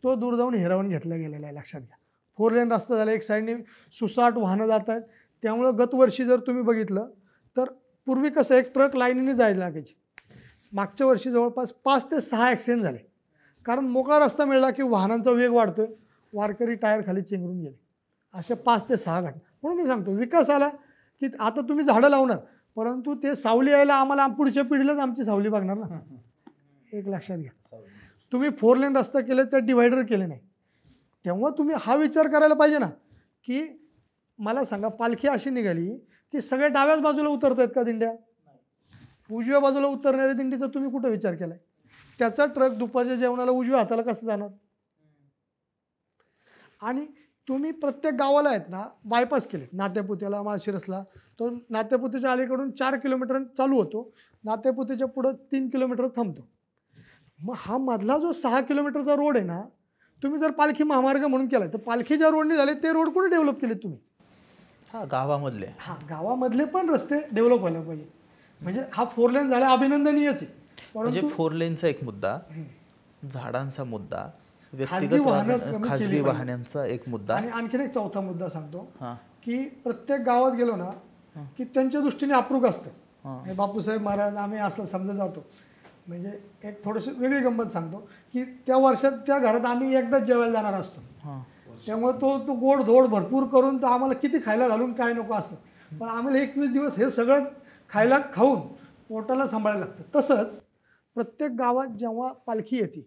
तो दूर जाऊन हिरावून घेतला गेलेला आहे. लक्षात घ्या, 4 लेन रस्ता झाला, एक साईडने सुसाट वाहनं जात आहेत. त्यामुळं गतवर्षी जर तुम्ही बघितलं तर पूर्वी कसं एक ट्रक लाईनीने जायला लागायची, मागच्या वर्षी जवळपास 5 ते 6 ॲक्सिडेंट झाले. कारण मोकळा रस्ता मिळाला की वाहनांचा वेग वाढतोय, वारकरी टायर खाली चेंगरून गेले. असे 5 ते 6 घंटे. म्हणून मी सांगतो विकास आला की आता तुम्ही झाडं लावणार, परंतु ते सावली यायला आम्हाला पुढच्या पिढीलाच आमची सावली बघणार ना. एक लक्षात घ्या. तुम्ही 4 लेन रस्ता केले तर डिवायडर केले नाही, तेव्हा तुम्ही हा विचार करायला पाहिजे ना की मला सांगा पालखी अशी निघाली की सगळ्या डाव्याच बाजूला उतरत आहेत का दिंड्या? उजव्या बाजूला उतरणाऱ्या दिंडीचा तुम्ही कुठं विचार केलाय? त्याचा ट्रक दुपारच्या जेवणाला उजव्या हाताला कसं जाणार? आणि तुम्ही प्रत्येक गावाला आहेत ना बायपास केले. नात्यापुत्याला, माळशिरसला तो नात्यापुत्याच्या अलीकडून 4 किलोमीटर चालू होतो, नात्यापुत्याच्या पुढं 3 किलोमीटर थांबतो. मग हा मधला जो 6 किलोमीटरचा रोड आहे ना, तुम्ही जर पालखी महामार्ग म्हणून केला तर पालखी ज्या रोडने झाले ते रोड कुठे डेव्हलप केले तुम्ही? हा गावामधले. गावामधले पण रस्ते डेव्हलप व्हायला पाहिजे. म्हणजे हा 4 लेन झाला अभिनंदनीयच आहे. म्हणजे 4 लेनचा एक मुद्दा, झाडांचा मुद्दा, खाजगी वाहनं व्यक्तिगत कमी खाजगी केली पाहिजे. वाहनांचा एक मुद्दा. आणि आणखीन एक चौथा मुद्दा सांगतो हां की प्रत्येक गावात गेलो ना की त्यांच्या दृष्टीने अप्रूप असतं. म्हणजे बापूसाहेब महाराज आम्ही असं समजा जातो. म्हणजे एक थोडीशी वेगळी गंमत सांगतो की त्या वर्षात त्या घरात आम्ही एकदाच जेवायला जाणार असतो. हां त्यामुळे तो गोड धोड भरपूर करून तर आम्हाला किती खायला घालून काय नको असतं, पण आम्हाला 21 दिवस हे सगळं खाऊन पोटाला सांभाळायला लागतं. तसंच प्रत्येक गावात जेव्हा पालखी येते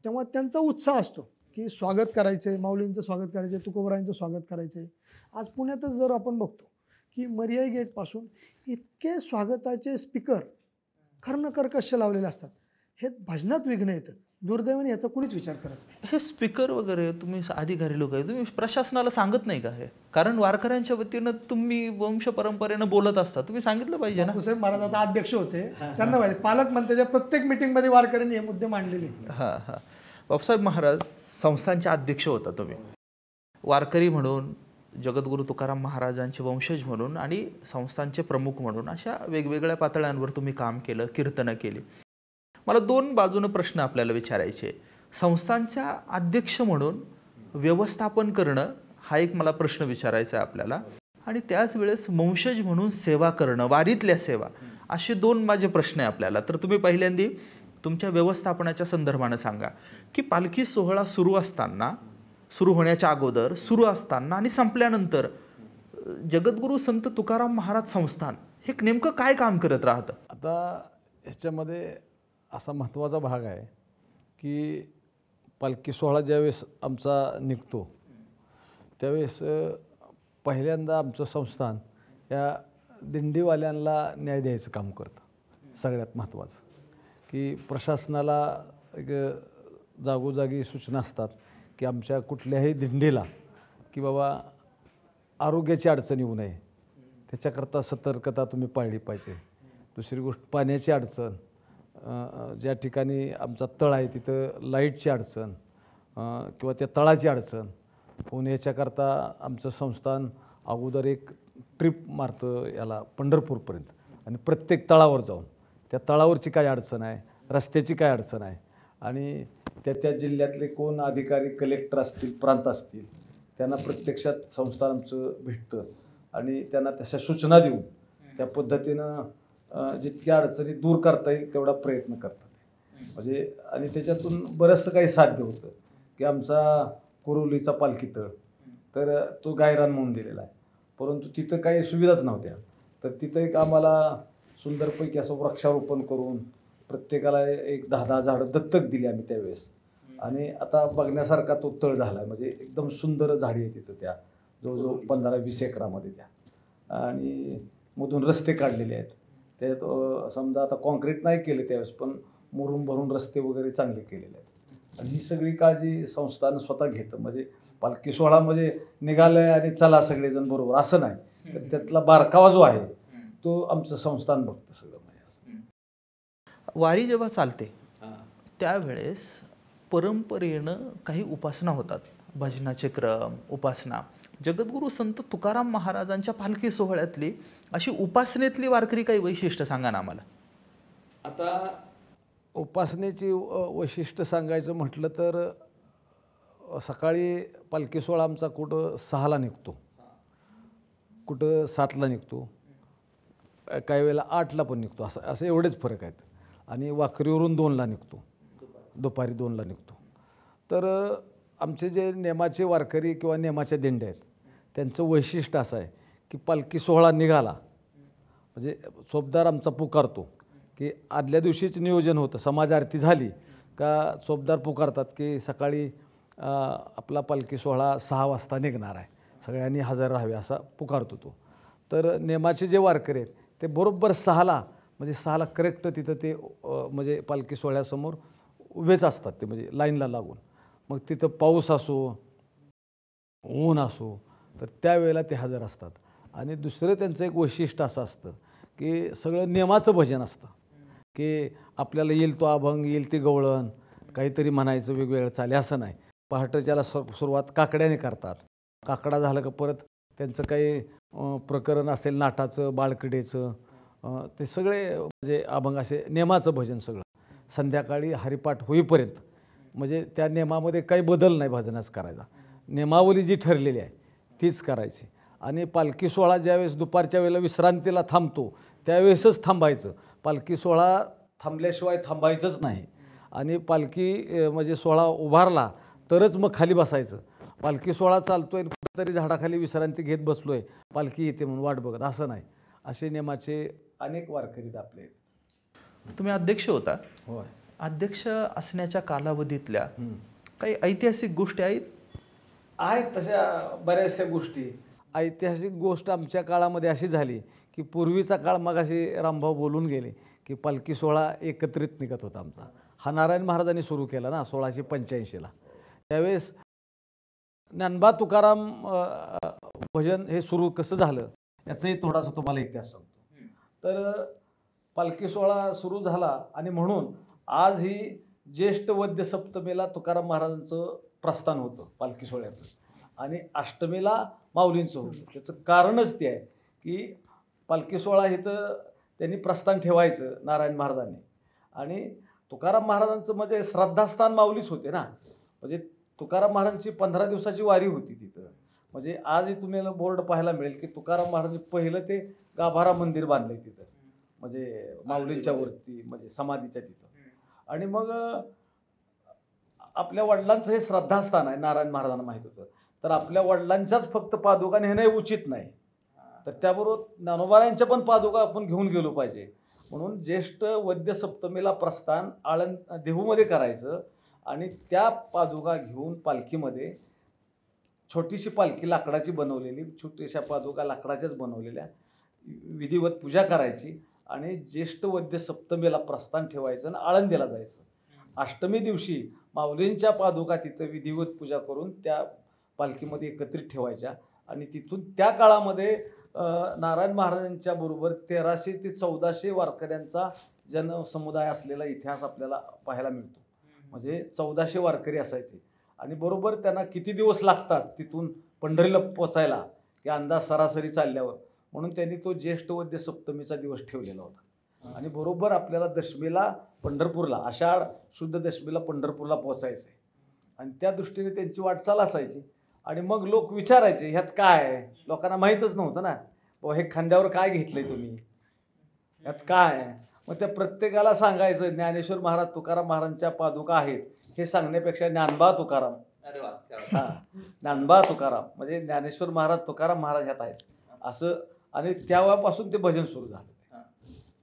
तेव्हा त्यांचा उत्साह असतो की स्वागत करायचे, माऊलींचं स्वागत करायचे, तुकोबरायांचं स्वागत करायचे. आज पुण्यातच जर आपण बघतो की मरियाई गेटपासून इतके स्वागताचे स्पीकर कर्कश लावलेले असतात. हे भजनात विघ्न येतं. दुर्दैवाने याचा कुणीच विचार करत नाही. हे स्पीकर वगैरे तुम्ही अधिकारी लोक आहे, तुम्ही प्रशासनाला सांगत नाही का हे? कारण वारकऱ्यांच्या वतीनं तुम्ही वंश परंपरेनं बोलत असता, तुम्ही सांगितलं पाहिजे ना. बापूसाहेब महाराज आता अध्यक्ष होते, त्यांना पाहिजे पालकमंत्र्याच्या प्रत्येक मिटिंगमध्ये वारकऱ्यांनी हे मुद्दे मांडलेले. हां हां. बापूसाहेब महाराज संस्थांचे अध्यक्ष होता तुम्ही, वारकरी म्हणून, जगद्गुरू तुकाराम महाराजांचे वंशज म्हणून आणि संस्थांचे प्रमुख म्हणून अशा वेगवेगळ्या पातळ्यांवर तुम्ही काम केलं, कीर्तनं केली. मला 2 बाजूनं प्रश्न आपल्याला विचारायचे. संस्थांच्या अध्यक्ष म्हणून व्यवस्थापन करणं हा एक मला प्रश्न विचारायचा आहे आपल्याला, आणि त्याच वेळेस वंशज म्हणून सेवा करणं, वारीतल्या सेवा, असे 2 माझे प्रश्न आहे आपल्याला. तर तुम्ही पहिल्यांदा तुमच्या व्यवस्थापनाच्या संदर्भानं सांगा की पालखी सोहळा सुरू असताना, सुरू होण्याच्या अगोदर, सुरू असताना आणि संपल्यानंतर जगद्गुरू संत तुकाराम महाराज संस्थान हे नेमकं काय काम करत राहतं? आता ह्याच्यामध्ये असा महत्त्वाचा भाग आहे की पालखी सोहळा ज्यावेळेस आमचा निघतो त्यावेळेस पहिल्यांदा आमचं संस्थान या दिंडीवाल्यांना न्याय द्यायचं काम करतं. सगळ्यात महत्त्वाचं की प्रशासनाला एक जागोजागी सूचना असतात की आमच्या कुठल्याही दिंडीला की बाबा आरोग्याची अडचण येऊ नये, त्याच्याकरता सतर्कता तुम्ही पाळली पाहिजे. दुसरी गोष्ट पाण्याची अडचण, ज्या ठिकाणी आमचा तळ आहे तिथं लाईटची अडचण किंवा त्या तळाची अडचण होऊन याच्याकरता आमचं संस्थान अगोदर एक ट्रिप मारतं याला पंढरपूरपर्यंत, आणि प्रत्येक तळावर जाऊन त्या तळावरची काय अडचण आहे, रस्त्याची काय अडचण आहे, आणि त्या जिल्ह्यातले कोण अधिकारी, कलेक्टर असतील, प्रांत असतील, त्यांना प्रत्यक्षात संस्थान आमचं भेटतं आणि त्यांना तशा सूचना देऊन त्या पद्धतीनं जितक्या अडचणी दूर करता येईल तेवढा प्रयत्न करतात. म्हणजे आणि त्याच्यातून बरंचसं काही साध्य होतं की आमचा कुरुलीचा पालखी तळ तर तो गायरान म्हणून दिलेला आहे, परंतु तिथं काही सुविधाच नव्हत्या. तर तिथं एक आम्हाला सुंदरपैकी असं वृक्षारोपण करून प्रत्येकाला एक 10-10 झाडं दत्तक दिली आम्ही त्यावेळेस, आणि आता बघण्यासारखा तो तळ झाला आहे. म्हणजे एकदम सुंदर झाडी आहे तिथं, त्या जवळजवळ 15-20 एकरामध्ये त्या, आणि मधून रस्ते काढलेले आहेत. त्यात समजा आता कॉन्क्रीट नाही केले त्यावेळेस, पण मुरुम भरून रस्ते वगैरे चांगले केलेले आहेत. आणि ही सगळी काळजी संस्थान स्वतः घेतं. म्हणजे पालखी सोहळा म्हणजे निघालंय आणि चला सगळेजण बरोबर असं नाही, तर त्यातला बारकावा जो आहे तो आमचं संस्थान बघतं सगळं. वारी जेव्हा चालते त्यावेळेस परंपरेनं काही उपासना होतात, भजनाचे क्रम, उपासना. जगद्गुरू संत तुकाराम महाराजांच्या पालखी सोहळ्यातली अशी उपासनेतली वारकरी काही वैशिष्ट्य सांगा ना आम्हाला. आता उपासनेची वैशिष्ट्य सांगायचं म्हटलं तर सकाळी पालखी सोहळा आमचा कुठं 6ला निघतो, कुठं 7ला निघतो, काही वेळेला 8ला पण निघतो. असं एवढेच फरक आहेत. आणि वाखरीवरून 2ला निघतो, दुपारी 2ला निघतो. तर आमचे जे नेमाचे वारकरी किंवा नेमाच्या दिंड्या आहेत त्यांचं वैशिष्ट्य असं आहे की पालखी सोहळा निघाला म्हणजे चोपदार आमचा पुकारतो की आदल्या दिवशीच नियोजन होतं, समाज आरती झाली का चोपदार पुकारतात की सकाळी आपला पालखी सोहळा 6 वाजता निघणार आहे, सगळ्यांनी हजर राहावे असा पुकारतो तो. तर नेमाचे जे वारकरी आहेत ते बरोबर 6ला म्हणजे 6ला करेक्ट तिथं ते म्हणजे पालखी सोहळ्यासमोर उभेच असतात ते म्हणजे लाईनला लागून. मग तिथं पाऊस असो ऊन असो तर त्यावेळेला ते हजर असतात. आणि दुसरं त्यांचं एक वैशिष्ट्य असं असतं की सगळं नियमाचं भजन असतं की आपल्याला येईल तो अभंग येईल ते गवळण काहीतरी म्हणायचं वेगवेगळं चाले असं नाही. पहाटेच्याला सुरुवात काकड्याने करतात, काकडा झालं का परत त्यांचं काही प्रकरण असेल नाटाचं बाळकडीचं ते सगळे म्हणजे अभंग असे नियमाचं भजन सगळं संध्याकाळी हरिपाठ होईपर्यंत म्हणजे त्या नियमामध्ये काही बदल नाही भजनाच करायचा, नियमावली जी ठरलेली आहे तीच करायची. आणि पालखी सोहळा ज्यावेळेस दुपारच्या वेळेला विश्रांतीला थांबतो त्यावेळेसच थांबायचं, पालखी सोहळा थांबल्याशिवाय थांबायचंच नाही. आणि पालखी म्हणजे सोहळा उभारला तरच मग खाली बसायचं. पालखी सोहळा चालतोय कुठेतरी झाडाखाली विश्रांती घेत बसलोय पालखी येते म्हणून वाट बघत असं नाही. असे नियमाचे अनेक वारकरी आपले. तुम्ही अध्यक्ष होता, होय. अध्यक्ष असण्याच्या कालावधीतल्या काही ऐतिहासिक गोष्टी आहेत तशा बऱ्याचशा गोष्टी. ऐतिहासिक गोष्ट आमच्या काळामध्ये अशी झाली की पूर्वीचा काळ मग अशी रामभाऊ बोलून गेले की पालखी सोहळा एकत्रित निघत होता आमचा. हा नारायण महाराजांनी सुरू केला ना 1685ला. त्यावेळेस ज्ञानबा तुकाराम भजन हे सुरू कसं झालं याचंही थोडासा तुम्हाला इतिहास सांगतो. तर पालखी सोहळा सुरू झाला आणि म्हणून आज ही ज्येष्ठ वद्य सप्तमीला तुकाराम महाराजांचं प्रस्थान होतं पालखी सोहळ्याचं आणि अष्टमीला माऊलींचं होतं. त्याचं कारणच ते आहे की पालखी सोहळा इथं त्यांनी प्रस्थान ठेवायचं नारायण महाराजांनी आणि तुकाराम महाराजांचं म्हणजे श्रद्धास्थान माऊलीच होते ना. म्हणजे तुकाराम महाराजांची 15 दिवसाची वारी होती तिथं. म्हणजे आजही तुम्हाला बोर्ड पाहायला मिळेल की तुकाराम महाराजांनी पहिलं ते गाभारा मंदिर बांधलंय तिथं म्हणजे माऊलींच्या वरती म्हणजे समाधीच्या तिथं. आणि मग आपल्या वडिलांचं हे श्रद्धास्थान आहे नारायण महाराजांना माहीत होतं. तर आपल्या वडिलांच्याच फक्त पादुका नेणं उचित नाही, तर त्याबरोबर ज्ञानोबारायांच्या पण पादुका आपण घेऊन गेलो पाहिजे. म्हणून ज्येष्ठ वद्य सप्तमीला प्रस्थान देहूमध्ये करायचं आणि त्या पादुका घेऊन पालखीमध्ये छोटीशी पालखी लाकडाची बनवलेली छोट्याशा पादुका लाकडाच्याच बनवलेल्या विधिवत पूजा करायची आणि ज्येष्ठ वद्य सप्तमीला प्रस्थान ठेवायचं आणि आळंदीला जायचं. अष्टमी दिवशी माऊलींच्या पादुका तिथं विधिवत पूजा करून त्या पालखीमध्ये एकत्रित ठेवायच्या आणि तिथून त्या काळामध्ये नारायण महाराजांच्या बरोबर 1300 ते 1400 वारकऱ्यांचा जनसमुदाय असलेला इतिहास आपल्याला पाहायला मिळतो. म्हणजे 1400 वारकरी असायचे आणि बरोबर त्यांना किती दिवस लागतात तिथून पंढरीला पोचायला की अंदाज सरासरी चालल्यावर, म्हणून त्यांनी तो ज्येष्ठ वद्य सप्तमीचा दिवस ठेवलेला होता. आणि बरोबर आपल्याला दशमीला पंढरपूरला आषाढ शुद्ध दशमीला पंढरपूरला पोचायचं आहे आणि त्या दृष्टीने त्यांची वाटचाल असायची. आणि मग लोक विचारायचे ह्यात काय आहे, लोकांना माहीतच नव्हतं ना बाबा हे खांद्यावर काय घेतलंय तुम्ही, ह्यात काय आहे. मग त्या प्रत्येकाला सांगायचं ज्ञानेश्वर महाराज तुकाराम महाराजांच्या पादुका आहेत हे सांगण्यापेक्षा ज्ञानबा तुकाराम, ज्ञानबा तुकाराम म्हणजे ज्ञानेश्वर महाराज तुकाराम महाराज ह्यात आहेत असं. आणि त्यावेळापासून ते भजन सुरू झालं.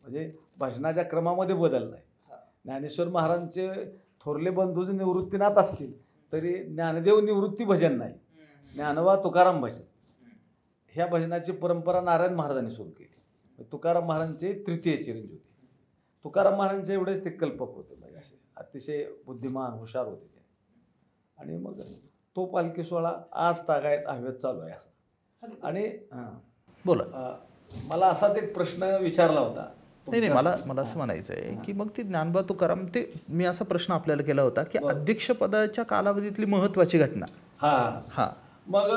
म्हणजे भजनाच्या क्रमामध्ये बदल नाही. ज्ञानेश्वर महाराजांचे थोरले बंधू जे निवृत्तीनाथ असतील तरी ज्ञानदेव निवृत्ती भजन नाही, ज्ञानबा तुकाराम भजन. ह्या भजनाची परंपरा नारायण महाराजांनी सुरू केली. तुकाराम महाराजांचे तृतीय चिरंजीव होते. तुकाराम महाराजांचे एवढेच ते कल्पक होते, म्हणजे असे अतिशय बुद्धिमान हुशार होते ते. आणि मग तो पालखी सोहळा आज तागायत हवेत चालू आहे असं. आणि बोला. मला असाच एक प्रश्न विचारला होता. नाही, मला असं म्हणायचं आहे की मग ती ज्ञानबा तुकाराम ते मी असा प्रश्न आपल्याला केला होता की अध्यक्षपदाच्या कालावधीतली महत्वाची घटना. हा मग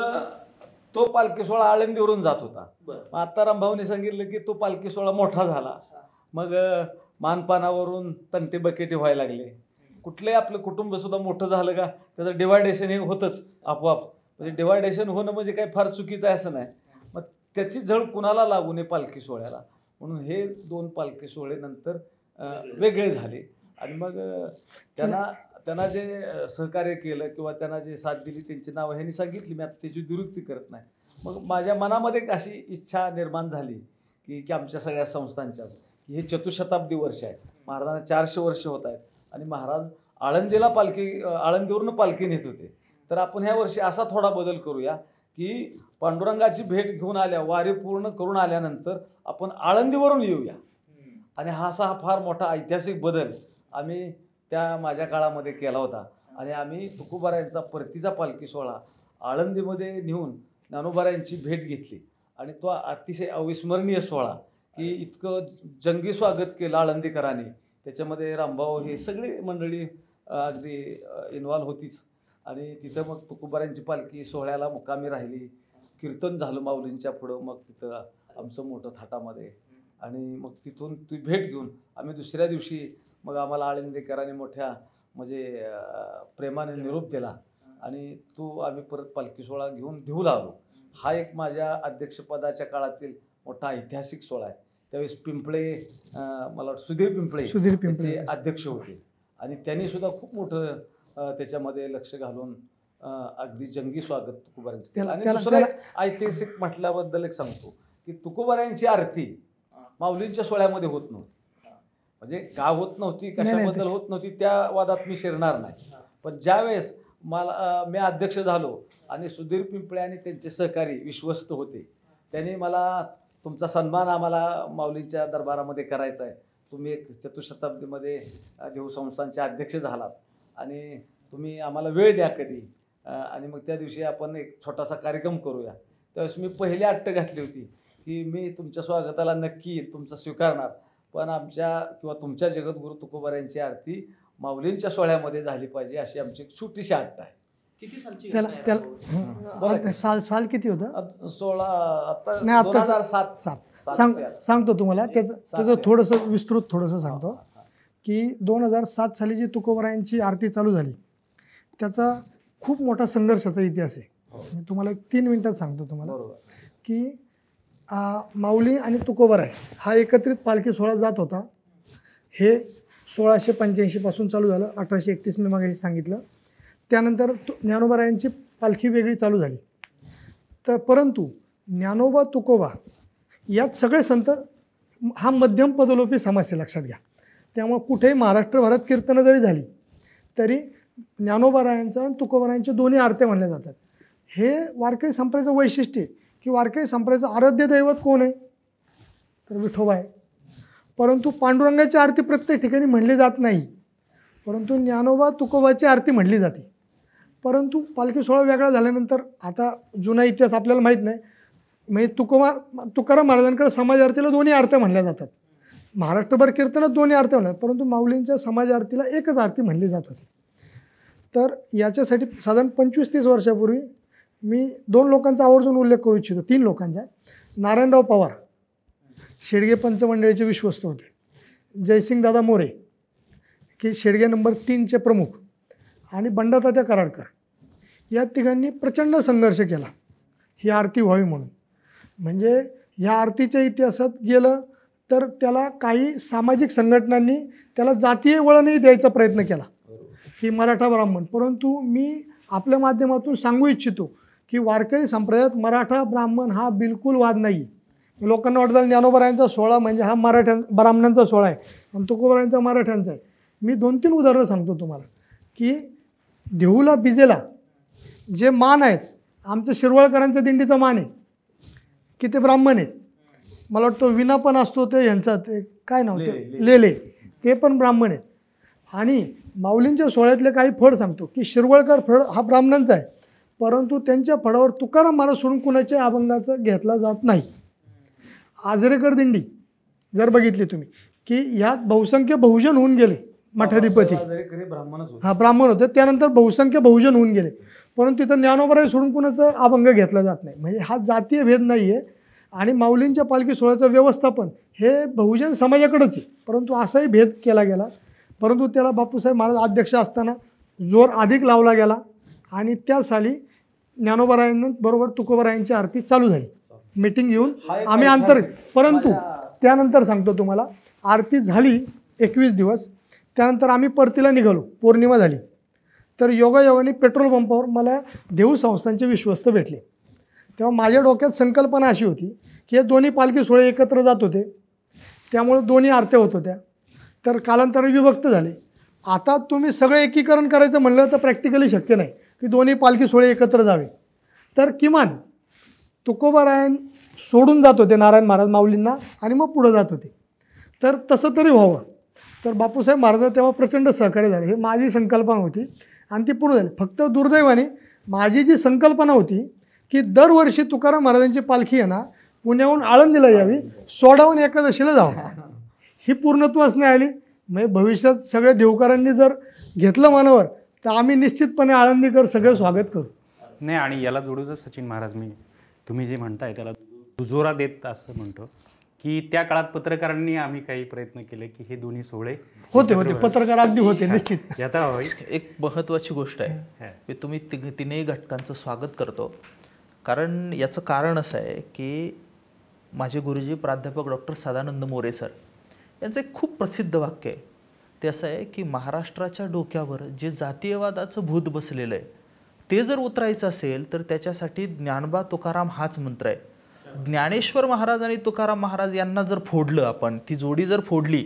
तो पालखी सोहळा आळंदीवरून जात होता. मग आता रामभाऊने सांगितलं की तो पालखी सोहळा मोठा झाला. मग मानपानावरून तंटे बकेटी व्हायला लागले. कुठलंही आपलं कुटुंब सुद्धा मोठं झालं का त्याचं डिवायडेशन हे होतंच आपोआप. म्हणजे डिवायडेशन होणं म्हणजे काही फार चुकीचं आहे असं नाही. मग त्याची झळ कुणाला लागू नये पालखी सोहळ्याला, म्हणून हे 2 पालखी सोहळे नंतर वेगळे झाले. आणि मग त्यांना त्यांना जे सहकार्य केलं किंवा त्यांना जे साथ दिली त्यांची नावं ह्यांनी सांगितली, मी आता त्याची दुरुक्ती करत नाही. मग माझ्या मनामध्ये एक अशी इच्छा निर्माण झाली की आमच्या सगळ्या संस्थांच्या की हे चतुशताब्दी वर्ष आहे, महाराजांना 400 वर्ष होत आहेत आणि महाराज आळंदीला आळंदीवरून पालखी नेत होते. तर आपण ह्या वर्षी असा थोडा बदल करूया की पांडुरंगाची भेट घेऊन वारी पूर्ण करून आल्यानंतर आपण आळंदीवरून येऊया. आणि हा फार मोठा ऐतिहासिक बदल आम्ही त्या माझ्या काळामध्ये केला होता. आणि आम्ही तुकोबारायांचा परतीचा पालखी सोहळा आळंदीमध्ये नेऊन ज्ञानोबारायांची भेट घेतली आणि तो अतिशय अविस्मरणीय सोहळा की इतकं जंगी स्वागत केलं आळंदीकरांनी. त्याच्यामध्ये रामभाऊ हे सगळी मंडळी अगदी इन्व्हॉल्व होतीच. आणि तिथं मग तुकोबारायांची पालखी सोहळ्याला मुक्कामी राहिली, कीर्तन झालं माऊलींच्या पुढं, मग तिथं आमचं मोठं थाटामध्ये. आणि मग तिथून ती भेट घेऊन आम्ही दुसऱ्या दिवशी मग आम्हाला आळंदीकरांनी मोठ्या म्हणजे प्रेमाने निरोप दिला आणि तो आम्ही परत पालखी सोहळा घेऊन देऊला आलो. हा एक माझ्या अध्यक्षपदाच्या काळातील मोठा ऐतिहासिक सोहळा आहे. त्यावेळेस पिंपळे मला वाटतं सुधीर पिंपळे अध्यक्ष होते आणि त्यांनी सुद्धा खूप मोठं त्याच्यामध्ये लक्ष घालून अगदी जंगी स्वागत तुकोबारायांचं केलं. आणि दुसरं एक ऐतिहासिक म्हटल्याबद्दल एक सांगतो की तुकोबारायांची आरती माऊलींच्या सोहळ्यामध्ये होत नव्हती. म्हणजे का होत नव्हती, कशाबद्दल होत नव्हती त्या वादात मी शिरणार नाही. पण ज्यावेळेस मी अध्यक्ष झालो आणि सुधीर पिंपळे आणि त्यांचे सहकारी विश्वस्त होते, त्यांनी मला तुमचा सन्मान आम्हाला माऊलींच्या दरबारामध्ये करायचा आहे, तुम्ही एक चतुशताब्दीमध्ये देवसंस्थांचे अध्यक्ष झालात आणि तुम्ही आम्हाला वेळ द्या कधी, आणि मग त्या दिवशी आपण एक छोटासा कार्यक्रम करूया. त्यावेळेस मी पहिली अट्ट घातली होती की मी तुमच्या स्वागताला नक्की तुमचा स्वीकारणार, पण आमच्या किंवा तुमच्या जगद्गुरू तुकोबारायांची आरती माऊलींच्या सोहळ्यामध्ये झाली पाहिजे अशी आमची एक छोटीशी अट्ट आहे. किती सालची साल किती होतं? 16 आता नाही, आता 2007 सांगतो तुम्हाला. त्याचं थोडंसं विस्तृत थोडंसं सांगतो की 2007 साली जी तुकोबारायांची आरती चालू झाली त्याचा खूप मोठा संघर्षाचा इतिहास आहे. मी तुम्हाला 3 मिनिटात सांगतो तुम्हाला की माऊली आणि तुकोबाराय हा एकत्रित पालखी सोहळा जात होता. हे 1685 पासून चालू झालं, 1831 मी मागे सांगितलं. त्यानंतर ज्ञानोबारायांची पालखी वेगळी चालू झाली. तर परंतु ज्ञानोबा तुकोबा यात सगळे संत हा मध्यम पदलोपी समाज आहे, लक्षात घ्या. त्यामुळे कुठेही महाराष्ट्रभरात कीर्तनं जरी झाली तरी ज्ञानोबारायांचं आणि तुकोबारायांचे दोन्ही आरत्या म्हणल्या जातात. हे वारकरी संप्रदायाचं वैशिष्ट्य आहे की वारकरी संप्रदायाचं आराध्य दैवत कोण आहे तर विठोबा आहे. परंतु पांडुरंगाची आरती प्रत्येक ठिकाणी म्हणली जात नाही, परंतु ज्ञानोबा तुकोबाची आरती म्हणली जाते. परंतु पालखी सोहळा वेगळा झाल्यानंतर आता जुना इतिहास आपल्याला माहीत नाही, म्हणजे तुकाराम महाराजांकडे समाज आरतीला दोन्ही आरत्या म्हणल्या जातात. महाराष्ट्रभर कीर्तनात दोन्ही आरत्या म्हणतात, परंतु माऊलींच्या समाज आरतीला एकच आरती म्हणली जात होती. तर याच्यासाठी साधारण 25-30 वर्षापूर्वी मी 2 लोकांचा आवर्जून उल्लेख करू इच्छितो, 3 लोकांचा. नारायणराव पवार शेडगे पंचमंडळीचे विश्वस्त होते, जयसिंगदादा मोरे की शेडगे नंबर 3चे प्रमुख, आणि बंडातात्या कराडकर या तिघांनी प्रचंड संघर्ष केला ही आरती व्हावी म्हणून. म्हणजे ह्या आरतीच्या इतिहासात गेलं तर त्याला काही सामाजिक संघटनांनी त्याला जातीय वळणही द्यायचा प्रयत्न केला की मराठा ब्राह्मण. परंतु मी आपल्या माध्यमातून सांगू इच्छितो की वारकरी संप्रदायात मराठा ब्राह्मण हा बिलकुल वाद नाही. लोकांना वाटतं ज्ञानोबारायांचा सोहळा म्हणजे हा ब्राह्मणांचा सोहळा आहे आणि तुकोबारायांचा मराठ्यांचा आहे. मी 2-3 उदाहरणं सांगतो तुम्हाला की देहूला बिजेला जे मान आहेत, आमचं शिरवळकरांच्या दिंडीचा मान आहे की ते ब्राह्मण आहेत. मला वाटतं विना पण असतो ते यांचा ते काय नाव ते लेले, ते पण ब्राह्मण आहेत. आणि माऊलींच्या सोहळ्यातले काही फड सांगतो की शिरवळकर फड हा ब्राह्मणांचा आहे, परंतु त्यांच्या फडावर तुकाराम महाराज सोडून कुणाच्या अभंगाचं घेतला जात नाही. आजरेकर दिंडी जर बघितली तुम्ही की ह्यात बहुसंख्य बहुजन होऊन गेले, मठाधिपती ब्राह्मण होते, त्यानंतर बहुसंख्य बहुजन होऊन गेले, परंतु तिथं ज्ञानोबाराय सोडून कुणाचं अभंग घेतला जात नाही. म्हणजे हा जातीय भेद नाही आहे. आणि माऊलींच्या पालखी सोहळ्याचं व्यवस्थापन हे बहुजन समाजाकडेच आहे, परंतु असाही भेद केला गेला. परंतु त्याला बापूसाहेब महाराज अध्यक्ष असताना जोर अधिक लावला गेला आणि त्या साली ज्ञानोबारायांबरोबर तुकोबारायांची आरती चालू झाली. मीटिंग घेऊन आम्ही परंतु त्यानंतर सांगतो तुम्हाला, आरती झाली 21 दिवस, त्यानंतर आम्ही परतीला निघालो, पौर्णिमा झाली तर योगायोगाने पेट्रोल पंपावर मला देऊ संस्थांचे विश्वस्त भेटले. तेव्हा माझ्या डोक्यात संकल्पना अशी होती की हे दोन्ही पालखी सोहळे एकत्र जात होते, त्यामुळे दोन्ही आरत्या होत होत्या, तर कालांतराने विभक्त झाले. आता तुम्ही सगळं एकीकरण करायचं म्हणलं तर प्रॅक्टिकली शक्य नाही की दोन्ही पालखी सोहळे एकत्र जावे. तर किमान तुकोबारायण सोडून जात होते नारायण महाराज माऊलींना आणि मग पुढं जात होते, तर तसं तरी व्हावं. तर बापूसाहेब महाराज तेव्हा प्रचंड सहकार्य झाले. ही माझी संकल्पना होती आणि ती पूर्ण झाली. फक्त दुर्दैवाने माझी जी संकल्पना होती की दरवर्षी तुकाराम महाराजांची पालखी आहे ना पुण्याहून आळंदीला यावी, सोडावून एकादशीला जावं, ही पूर्णत्वास नाही आली. म्हणजे भविष्यात सगळ्या देवकरांनी जर घेतलं मनावर तर आम्ही निश्चितपणे आळंदीकर सगळं स्वागत करू. नाही, आणि याला जोडूनच सचिन महाराज, मी तुम्ही जे म्हणताय त्याला दुजोरा देत असं म्हणतो की त्या काळात पत्रकारांनी आम्ही काही प्रयत्न केले की हे दोन्ही सोहळे होते पत्रकार अगदी होते निश्चित. आता होय. एक महत्त्वाची गोष्ट आहे की तुम्ही तिन्ही घटकांचं स्वागत करतो, कारण याचं कारण असं आहे की माझे गुरुजी प्राध्यापक डॉक्टर सदानंद मोरे सर यांचं एक खूप प्रसिद्ध वाक्य आहे. ते असं आहे की महाराष्ट्राच्या डोक्यावर जे जातीयवादाचं भूत बसलेलं आहे ते जर उतरायचं असेल तर त्याच्यासाठी ज्ञानोबा तुकाराम हाच मंत्र आहे. ज्ञानेश्वर महाराज आणि तुकाराम महाराज यांना जर फोडलं आपण, ती जोडी जर फोडली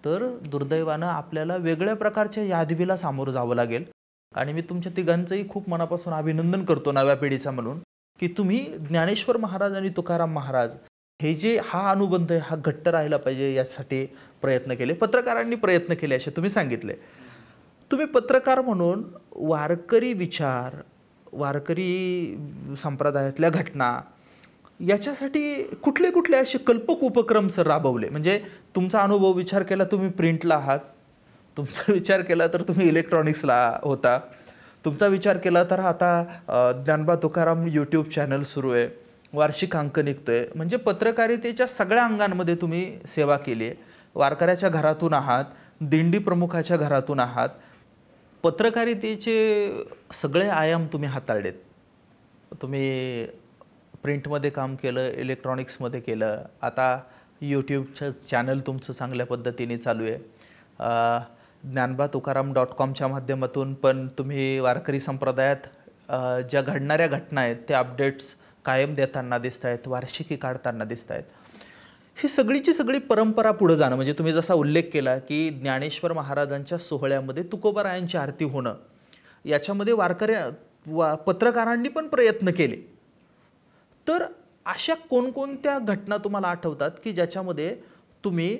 तर दुर्दैवानं आपल्याला वेगळ्या प्रकारच्या यादवीला सामोरं जावं लागेल. आणि मी तुमच्या तिघांचंही खूप मनापासून अभिनंदन करतो नव्या पिढीचा म्हणून की तुम्ही ज्ञानेश्वर महाराज आणि तुकाराम महाराज हे जे हा अनुबंध आहे हा घट्ट राहिला पाहिजे यासाठी प्रयत्न केले, पत्रकारांनी प्रयत्न केले असे तुम्ही सांगितले. तुम्ही पत्रकार म्हणून वारकरी विचार, वारकरी संप्रदायातल्या घटना याच्यासाठी कुठले कुठले असे कल्पक उपक्रम सर राबवले? म्हणजे तुमचा अनुभव विचार केला, तुम्ही प्रिंटला आहात, तुमचा विचार केला तर तुम्ही इलेक्ट्रॉनिक्सला होता, तुमचा विचार केला तर आता ज्ञानोबा तुकाराम यूट्यूब चॅनल सुरू आहे, वार्षिक अंक निघतोय. म्हणजे पत्रकारितेच्या सगळ्या अंगांमध्ये तुम्ही सेवा केली आहे. वारकऱ्याच्या घरातून आहात, दिंडी प्रमुखाच्या घरातून आहात, पत्रकारितेचे सगळे आयाम तुम्ही हाताळलेत. तुम्ही प्रिंटमध्ये काम केलं, इलेक्ट्रॉनिक्समध्ये केलं, आता यूट्यूबचं चॅनल तुमचं चांगल्या पद्धतीने चालू आहे. ज्ञानोबातुकाराम.com माध्यमातून पण तुम्ही वारकरी संप्रदायात ज्या घडणाऱ्या घटना आहेत त्या अपडेट्स कायम देताना दिसत आहेत, वार्षिकी काढताना दिसत आहेत. ही सगळीची सगळी परंपरा पुढं जाणं, म्हणजे तुम्ही जसा उल्लेख केला की ज्ञानेश्वर महाराजांच्या सोहळ्यामध्ये तुकोबारायांची आरती होणं, याच्यामध्ये पत्रकारांनी पण प्रयत्न केले. तर अशा कोणकोणत्या घटना तुम्हाला आठवतात की ज्याच्यामध्ये तुम्ही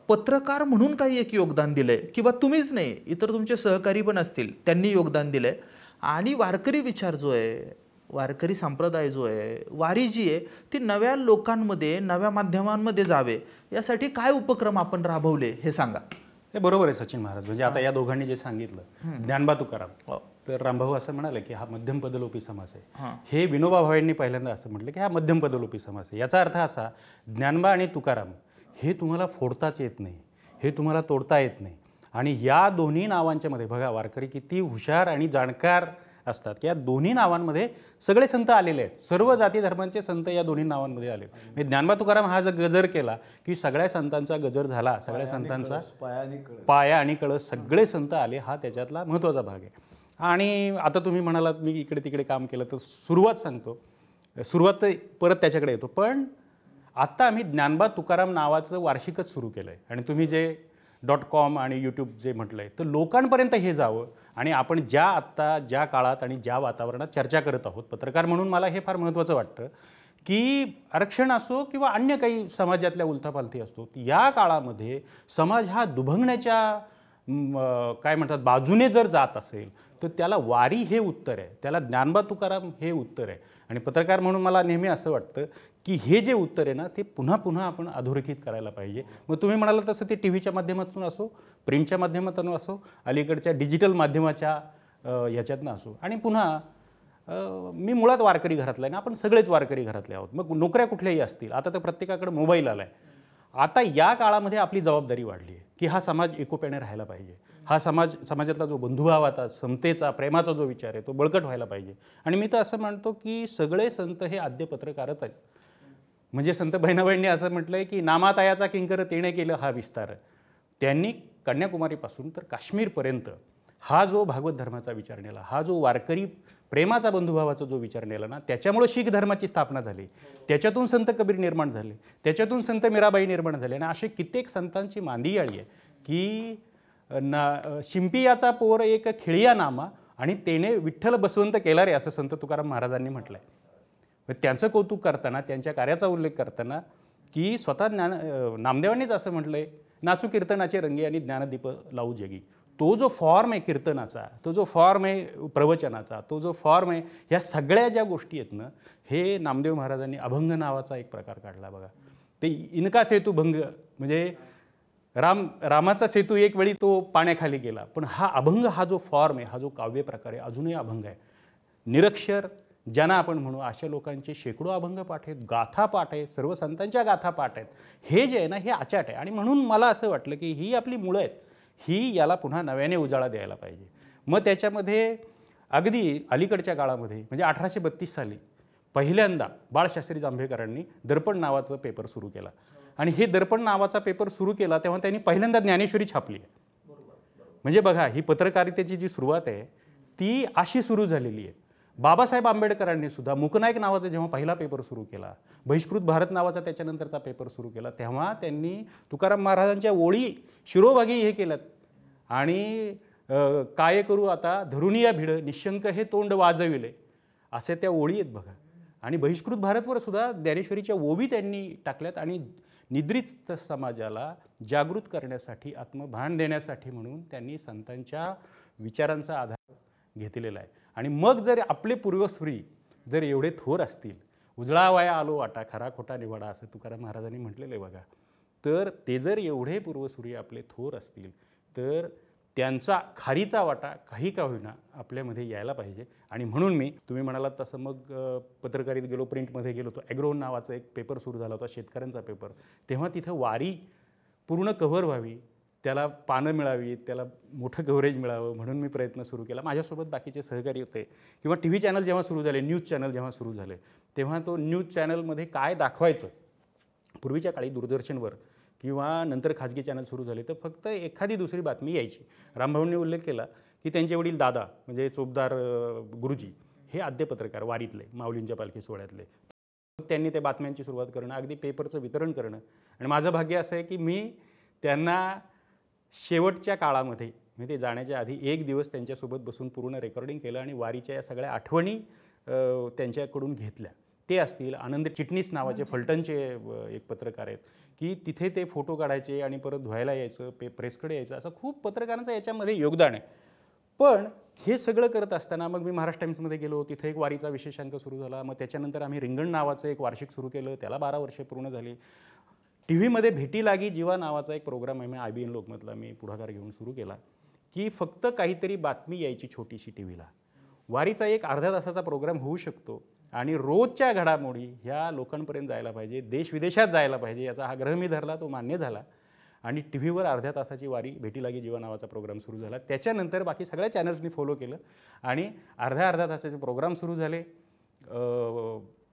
पत्रकार म्हणून काही एक योगदान दिलंय, किंवा तुम्हीच नाही इतर तुमचे सहकारी पण असतील त्यांनी योगदान दिलंय, आणि वारकरी विचार जो आहे, वारकरी संप्रदाय जो आहे, वारी जी आहे ती नव्या लोकांमध्ये, नव्या माध्यमांमध्ये जावे यासाठी काय उपक्रम आपण राबवले हे सांगा. हे बरोबर आहे सचिन महाराज. म्हणजे आता या दोघांनी जे सांगितलं ज्ञानोबा तुकाराम, तर रामभाऊ असं म्हणाले की हा मध्यम पदलोपी समास आहे. हे विनोबा भावेंनी पहिल्यांदा असं म्हटलं की हा मध्यम पदलोपी समास आहे. याचा अर्थ असा, ज्ञानोबा आणि तुकाराम हे तुम्हाला फोडताच येत नाही, हे तुम्हाला तोडता येत नाही. आणि या दोन्ही नावांच्या मध्ये बघा वारकरी किती हुशार आणि जाणकार असतात की या दोन्ही नावांमध्ये सगळे संत आलेले आहेत, सर्व जाती धर्मांचे संत या दोन्ही नावांमध्ये आले. म्हणजे ज्ञानोबा तुकाराम हा जर गजर केला की सगळ्या संतांचा गजर झाला, सगळ्या संतांचा पाया आणि कळस सगळे संत आले, हा त्याच्यातला महत्त्वाचा भाग आहे. आणि आता तुम्ही म्हणालात मी इकडे तिकडे काम केलं, तर सुरुवात सांगतो, सुरुवात परत त्याच्याकडे येतो. पण आत्ता आम्ही ज्ञानोबा तुकाराम नावाचं वार्षिकच सुरू केलं आहे. आणि तुम्ही जे .com आणि यूट्यूब जे म्हटलं आहे तर लोकांपर्यंत हे जावं. आणि आपण ज्या काळात आणि ज्या वातावरणात चर्चा करत आहोत, पत्रकार म्हणून मला हे फार महत्त्वाचं वाटतं की आरक्षण असो किंवा अन्य काही समाजातल्या उलथापालथी असतो, या काळामध्ये समाज हा दुभंगण्याच्या काय म्हणतात बाजूने जर जात असेल तर त्याला वारी हे उत्तर आहे, त्याला ज्ञानोबा तुकाराम हे उत्तर आहे. आणि पत्रकार म्हणून मला नेहमी असं वाटतं की हे जे उत्तर आहे ना ते पुन्हा पुन्हा आपण अधोरेखित करायला पाहिजे. मग तुम्ही म्हणाला तसं ते टी व्हीच्या माध्यमातून असो, प्रिंटच्या माध्यमातून असो, अलीकडच्या डिजिटल माध्यमाच्या ह्याच्यातनं असो. आणि पुन्हा मी मुळात वारकरी घरातला आहे ना, आपण सगळेच वारकरी घरातले आहोत, मग नोकऱ्या कुठल्याही असतील. आता तर प्रत्येकाकडे मोबाईल आला आहे. आता या काळामध्ये आपली जबाबदारी वाढली आहे की हा समाज एकोप्याने राहायला पाहिजे, हा समाजातला जो बंधुभावाचा, समतेचा, प्रेमाचा जो विचार आहे तो बळकट व्हायला पाहिजे. आणि मी तर असं म्हणतो की सगळे संत हे आद्य पत्रकारच आहेत. म्हणजे संत बहिणाबाईंनी असं म्हटलं आहे की नामातायाचा किंकर तेणे केलं हा विस्तार. त्यांनी कन्याकुमारीपासून तर काश्मीरपर्यंत हा जो भागवत धर्माचा विचार नेला, हा जो वारकरी प्रेमाचा बंधुभावाचा जो विचार नेला ना, त्याच्यामुळे शीख धर्माची स्थापना झाली, त्याच्यातून संत कबीर निर्माण झाले, त्याच्यातून संत मीराबाई निर्माण झाले. आणि असे कित्येक संतांची मांदियाळी आहे की शिंपियाचा पोर एक खिळिया नामा आणि तेने विठ्ठल बसवंत केला रे, असं संत तुकाराम महाराजांनी म्हटलंय. त्यांचं कौतुक करताना, त्यांच्या कार्याचा उल्लेख करताना की स्वतः नामदेवांनीच असं म्हटलंय, नाचू कीर्तनाचे रंगी आणि ज्ञानदीप लावू जगी. तो जो फॉर्म आहे कीर्तनाचा, तो जो फॉर्म आहे प्रवचनाचा, तो जो फॉर्म आहे, ह्या सगळ्या ज्या गोष्टी आहेत ना, हे नामदेव महाराजांनी अभंग नावाचा एक प्रकार काढला बघा. ते इनका सेतू भंग, म्हणजे रामाचा सेतू एक वेळी तो पाण्याखाली गेला, पण हा अभंग, हा जो फॉर्म आहे, हा जो काव्य प्रकार आहे, अजूनही अभंग आहे. निरक्षर ज्यांना आपण म्हणू, अशा लोकांचे शेकडो अभंग पाठ आहेत, गाथा पाठ आहेत, सर्व संतांच्या गाथा पाठ आहेत. हे जे आहे ना, हे अचाट आहे. आणि म्हणून मला असं वाटलं की ही आपली मुळं आहेत, ही याला पुन्हा नव्याने उजाळा द्यायला पाहिजे. मग त्याच्यामध्ये अगदी अलीकडच्या काळामध्ये म्हणजे 1832 साली पहिल्यांदा बाळशास्त्री जांभेकरांनी दर्पण नावाचं पेपर सुरू केला. आणि हे दर्पण नावाचा पेपर सुरू केला तेव्हा त्यांनी पहिल्यांदा ज्ञानेश्वरी छापली. म्हणजे बघा, ही पत्रकारितेची जी सुरुवात आहे ती अशी सुरू झालेली आहे. बाबासाहेब आंबेडकरांनी सुद्धा मूकनायक नावाचा जेव्हा पहिला पेपर सुरू केला, बहिष्कृत भारत नावाचा त्याच्यानंतरचा पेपर सुरू केला, तेव्हा त्यांनी तुकाराम महाराजांच्या ओळी शिरोभागी हे केल्यात. आणि काय करू आता धरुनिया भिड निशंक हे तोंड वाजविले, असे त्या ओळी आहेत बघा. आणि बहिष्कृत भारतवर सुद्धा ज्ञानेश्वरीच्या ओवी त्यांनी टाकल्यात. आणि निद्रित समाजाला जागृत करण्यासाठी, आत्मभान देण्यासाठी म्हणून त्यांनी संतांच्या विचारांचा आधार घेतलेला आहे. आणि मग जर आपले पूर्वसुरी जर एवढे थोर असतील, उजळावाया आलो वाटा खरा खोटा निवाडा, असं तुकाराम महाराजांनी म्हटलेलं आहे बघा, तर ते जर एवढे पूर्वसुरी आपले थोर असतील तर त्यांचा खारीचा वाटा काही का होईना आपल्यामध्ये यायला पाहिजे. आणि म्हणून मी, तुम्ही म्हणालात तसं, मग पत्रकारित गेलो, प्रिंटमध्ये गेलो, तो ॲग्रोन नावाचा एक पेपर सुरू झाला होता, शेतकऱ्यांचा पेपर. तेव्हा तिथं वारी पूर्ण कव्हर व्हावी, त्याला पानं मिळावी, त्याला मोठं कव्हरेज मिळावं म्हणून मी प्रयत्न सुरू केला. माझ्यासोबत बाकीचे सहकारी होते. किंवा टी व्ही चॅनल जेव्हा सुरू झाले, न्यूज चॅनल जेव्हा सुरू झाले, तेव्हा तो न्यूज चॅनलमध्ये काय दाखवायचं. पूर्वीच्या काळी दूरदर्शनवर किंवा नंतर खाजगी चॅनल सुरू झाले तर फक्त एखादी दुसरी बातमी यायची. रामभाऊंनी उल्लेख केला की त्यांचे वडील दादा म्हणजे चोपदार गुरुजी हे आद्य पत्रकार वारीतले, माऊलींच्या पालखी सोहळ्यातले. त्यांनी त्या बातम्यांची सुरुवात करणं, अगदी पेपरचं वितरण करणं. आणि माझं भाग्य असं आहे की मी त्यांना शेवटच्या काळामध्ये, म्हणजे ते जाण्याच्या आधी एक दिवस त्यांच्यासोबत बसून पूर्ण रेकॉर्डिंग केलं आणि वारीच्या या सगळ्या आठवणी त्यांच्याकडून घेतल्या. ते असतील आनंद चिटणीस नावाचे फलटणचे एक पत्रकार आहेत की तिथे ते फोटो काढायचे आणि परत धुवायला यायचं, प्रेसकडे यायचं, असं खूप पत्रकारांचं याच्यामध्ये योगदान आहे. पण हे सगळं करत असताना मग मी महाराष्ट्र टाइम्समध्ये गेलो, तिथे एक वारीचा विशेषांक सुरू झाला. मग त्याच्यानंतर आम्ही रिंगण नावाचं एक वार्षिक सुरू केलं, त्याला 12 वर्षे पूर्ण झाली. टी व्हीमध्ये भेटी लागी जीवा नावाचा एक प्रोग्राम आहे, मी IBN लोकमतला मी पुढाकार घेऊन सुरू केला की फक्त काहीतरी बातमी यायची छोटीशी टी व्हीला. वारीचा एक अर्ध्या तासाचा प्रोग्राम होऊ शकतो आणि रोजच्या घडामोडी ह्या लोकांपर्यंत जायला पाहिजे, देश विदेशात जायला पाहिजे, याचा आग्रह मी धरला, तो मान्य झाला. आणि टी व्हीवर अर्ध्या तासाची वारी भेटी लागी जीवा नावाचा प्रोग्राम सुरू झाला. त्याच्यानंतर बाकी सगळ्या चॅनल्सनी फॉलो केलं आणि अर्ध्या तासाचे प्रोग्राम सुरू झाले.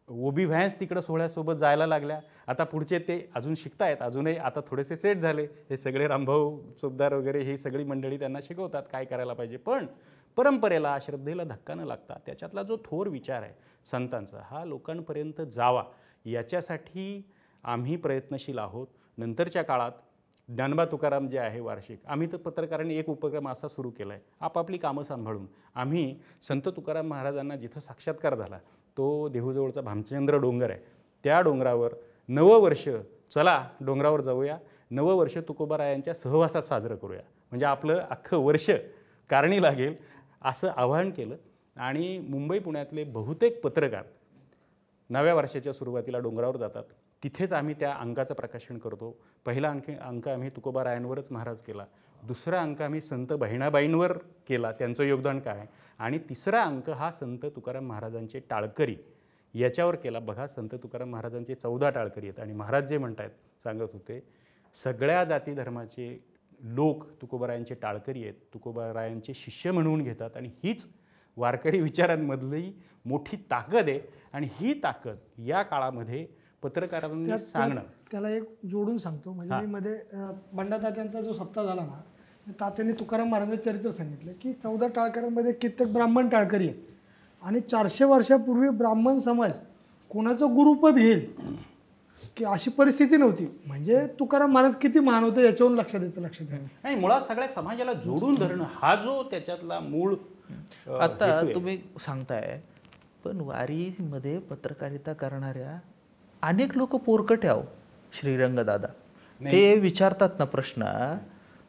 ओबी व्हॅन्स तिकडं सोहळ्यासोबत जायला लागल्या. आता पुढचे ते अजून शिकतायत, अजूनही आता थोडेसे सेट झाले. हे सगळे रामभाऊ चोपदार वगैरे ही सगळी मंडळी त्यांना शिकवतात काय करायला पाहिजे. पण परंपरेला, श्रद्धेला धक्का न लागता त्याच्यातला जो थोर विचार आहे संतांचा, हा लोकांपर्यंत जावा याच्यासाठी आम्ही प्रयत्नशील आहोत. नंतरच्या काळात ज्ञानोबा तुकाराम जे आहे वार्षिक, आम्ही तर पत्रकारांनी एक उपक्रम असा सुरू केला आहे, आपापली कामं सांभाळून आम्ही संत तुकाराम महाराजांना जिथं साक्षात्कार झाला तो देहूजवळचा भामचंद्र डोंगर आहे, त्या डोंगरावर नववर्ष, चला डोंगरावर जाऊया, नववर्ष तुकोबारायांच्या सहवासात साजरं करूया, म्हणजे आपलं अख्खं वर्ष कारणी लागेल असं आवाहन केलं. आणि मुंबई पुण्यातले बहुतेक पत्रकार नव्या वर्षाच्या सुरुवातीला डोंगरावर जातात. तिथेच आम्ही त्या अंकाचं प्रकाशन करतो. पहिला अंक आम्ही तुकोबारायांवरच महाराज केला, दुसरा अंक आम्ही संत बहिणाबाईंवर केला, त्यांचं योगदान काय, आणि तिसरा अंक हा संत तुकाराम महाराजांचे टाळकरी याच्यावर केला. बघा, संत तुकाराम महाराजांचे 14 टाळकरी आहेत आणि महाराज जे म्हणतात, सांगत होते, सगळ्या जाती धर्माचे लोक तुकोबारायांचे टाळकरी आहेत, तुकोबारायांचे शिष्य म्हणून घेतात. आणि हीच वारकरी विचारांमधली मोठी ताकद आहे. आणि ही ताकद या काळामध्ये पत्रकारांनी सांगणं, त्याला एक जोडून सांगतो. म्हणजे मी मध्ये बंडातात्यांचा जो सप्ताह झाला ना, तात्यांनी तुकाराम महाराजांचं चरित्र सांगितलं की 14 टाळकऱ्यांमध्ये कित्येक ब्राह्मण टाळकरी आहेत आणि 400 वर्षापूर्वी ब्राह्मण समाज कोणाचं गुरुपद घेईल की अशी परिस्थिती नव्हती. म्हणजे तुकाराम महाराज किती महान होते याच्यावरून लक्षात येतं. आणि मुळात सगळ्या समाजाला जोडून धरणं हा जो त्याच्यातला मूळ आता तुम्ही सांगताय, पण वारीमध्ये पत्रकारिता करणाऱ्या अनेक लोक पोरकटे आहो श्रीरंग दादा, ते विचारतात ना प्रश्न,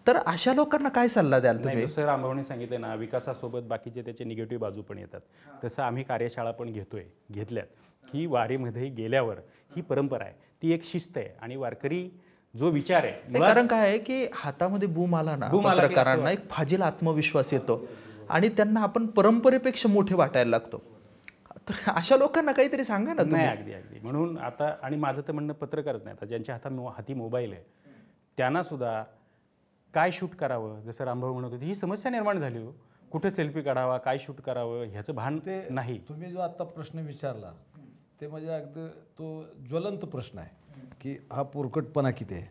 तर अशा लोकांना काय सल्ला द्याल नाही, तुम्ही? जसं रामभाऊने सांगितलं ना, विकासासोबत बाकीचे त्याचे निगेटिव्ह बाजू पण येतात, तसं आम्ही कार्यशाळा पण घेतल्यात की वारीमध्ये गेल्यावर ही परंपरा आहे, ती एक शिस्त आहे आणि वारकरी जो विचार आहे ते कारण काय आहे की हातामध्ये बूम आला ना, पत्रकारांना एक फाजील आत्मविश्वास येतो आणि त्यांना आपण परंपरेपेक्षा मोठे वाटायला लागतो. तर अशा लोकांना काहीतरी सांगा ना तुम्ही. नाही, अगदी म्हणून आता, आणि माझं तर म्हणणं पत्रकारच नाही, आता ज्यांच्या हाती मोबाईल आहे त्यांना सुद्धा काय शूट करावं, जसं रामभाऊ म्हणत होते, ही समस्या निर्माण झाली हो. कुठे सेल्फी काढावा, काय शूट करावं ह्याचं भान ते नाही. तुम्ही जो आता प्रश्न विचारला ते म्हणजे अगदी तो ज्वलंत प्रश्न आहे की हा पोरकटपणा किती आहे.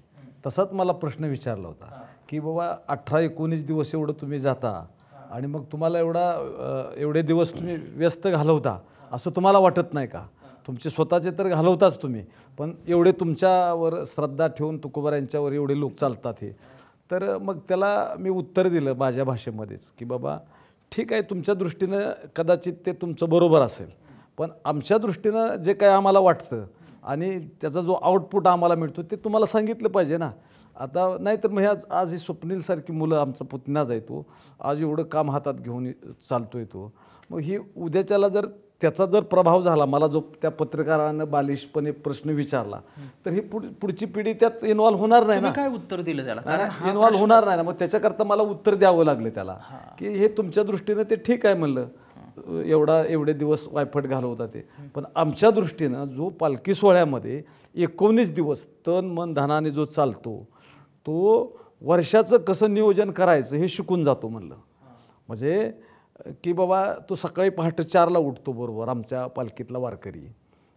तसाच मला प्रश्न विचारला होता की बाबा 18-19 दिवस एवढं तुम्ही जाता आणि मग तुम्हाला एवढे दिवस तुम्ही व्यस्त घालवता असं तुम्हाला वाटत नाही का? तुमचे स्वतःचे तर घालवताच तुम्ही, पण एवढे तुमच्यावर श्रद्धा ठेवून तुकोबारायांच्यावर एवढे लोक चालतात हे. तर मग त्याला मी उत्तर दिलं माझ्या भाषेमध्येच की बाबा ठीक आहे, तुमच्या दृष्टीनं कदाचित ते तुमचं बरोबर असेल, पण आमच्या दृष्टीनं जे काय आम्हाला वाटतं आणि त्याचा जो आउटपुट आम्हाला मिळतो ते तुम्हाला सांगितलं पाहिजे ना. आता नाहीतर मग आज ही स्वप्नीलसारखी मुलं, आमचा पुतण्याच आहे तो, आज एवढं काम हातात घेऊन चालतो आहे तो, मग ही उद्याच्याला जर त्याचा जर प्रभाव झाला, मला जो त्या पत्रकारानं बालिशपणे प्रश्न विचारला, तर ही पुढची पिढी त्यात इन्व्हॉल्व्ह होणार नाही ना. काय उत्तर दिलं त्याला? इन्व्हॉल्व्ह होणार नाही ना. मग त्याच्याकरता मला उत्तर द्यावं लागलं त्याला की हे तुमच्या दृष्टीनं ते ठीक आहे म्हणलं, एवढे दिवस वायफट घालवतात ते, पण आमच्या दृष्टीनं जो पालखी सोहळ्यामध्ये 19 दिवस तन मन धनाने जो चालतो, तो वर्षाचं कसं नियोजन करायचं हे शिकून जातो म्हणलं. म्हणजे की बाबा तो सकाळी पहाटे 4ला उठतो बरोबर, आमच्या पालखीतला वारकरी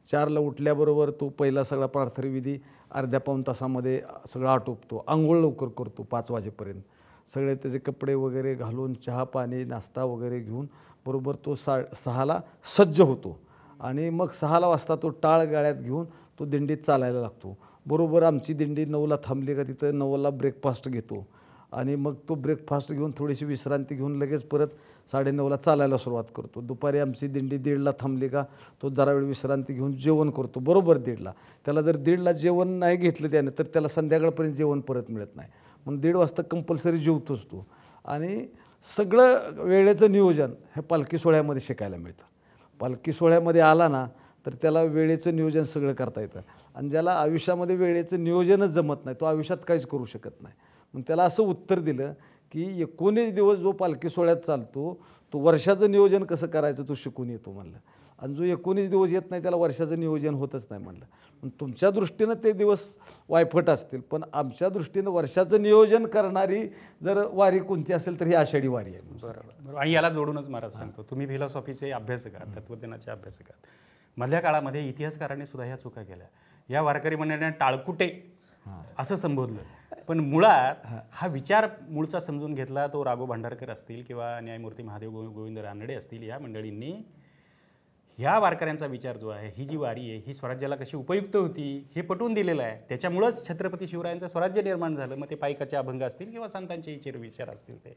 4ला उठल्याबरोबर तो पहिला सगळा प्रार्थनाविधी अर्ध्या पाऊण तासामध्ये सगळं आटोपतो, आंघोळ लवकर करतो 5 वाजेपर्यंत, सगळे त्याचे कपडे वगैरे घालून चहा पाणी नाश्ता वगैरे घेऊन बरोबर तो 6ला सज्ज होतो आणि मग 6 वाजता तो टाळ गाळ्यात घेऊन तो दिंडीत चालायला लागतो. बरोबर आमची दिंडी 9ला थांबली का तिथं 9ला ब्रेकफास्ट घेतो आणि मग तो ब्रेकफास्ट घेऊन थोडीशी विश्रांती घेऊन लगेच परत 9:30ला चालायला सुरुवात करतो. दुपारी आमची दिंडी 1:30ला थांबली का तो जरा वेळ विश्रांती घेऊन जेवण करतो बरोबर 1:30ला. त्याला जर 1:30ला जेवण नाही घेतलं त्याने तर त्याला संध्याकाळपर्यंत जेवण परत मिळत नाही, म्हणून 1:30 वाजता कंपल्सरी जेवतोच तो. आणि सगळं वेळेचं नियोजन हे पालखी सोहळ्यामध्ये शिकायला मिळतं. पालखी सोहळ्यामध्ये आला ना तर त्याला वेळेचं नियोजन सगळं करता येतं, आणि ज्याला आयुष्यामध्ये वेळेचं नियोजनच जमत नाही तो आयुष्यात काहीच करू शकत नाही. मग त्याला असं उत्तर दिलं की 19 दिवस जो पालखी सोहळ्यात चालतो तो वर्षाचं नियोजन कसं करायचं तो शिकून येतो म्हणलं, आणि जो 19 दिवस येत नाही त्याला वर्षाचं नियोजन होतच नाही म्हणलं. पण तुमच्या दृष्टीनं ते दिवस वायफट असतील, पण आमच्या दृष्टीनं वर्षाचं नियोजन करणारी जर वारी कोणती असेल तर ही आषाढी वारी आहे. बरोबर. आणि याला जोडूनच महाराज सांगतो, तुम्ही फिलॉसॉफीचे अभ्यासक आहात, तत्त्वज्ञानाचे अभ्यासक आहात. मधल्या काळामध्ये इतिहासकारांनी सुद्धा ह्या चुका केल्या. या वारकरी मंडळींना टाळकुटे असं संबोधलं, पण मुळात हा विचार मूळचा समजून घेतला तो राघव भांडारकर असतील किंवा न्यायमूर्ती महादेव गोविंद रानडे असतील, या मंडळींनी ह्या वारकऱ्यांचा विचार जो आहे, ही जी वारी आहे ही स्वराज्याला कशी उपयुक्त होती हे पटवून दिलेलं आहे. त्याच्यामुळंच छत्रपती शिवरायांचं स्वराज्य निर्माण झालं. मग ते पायकाचे अभंग असतील किंवा संतांचे इतर विचार असतील ते.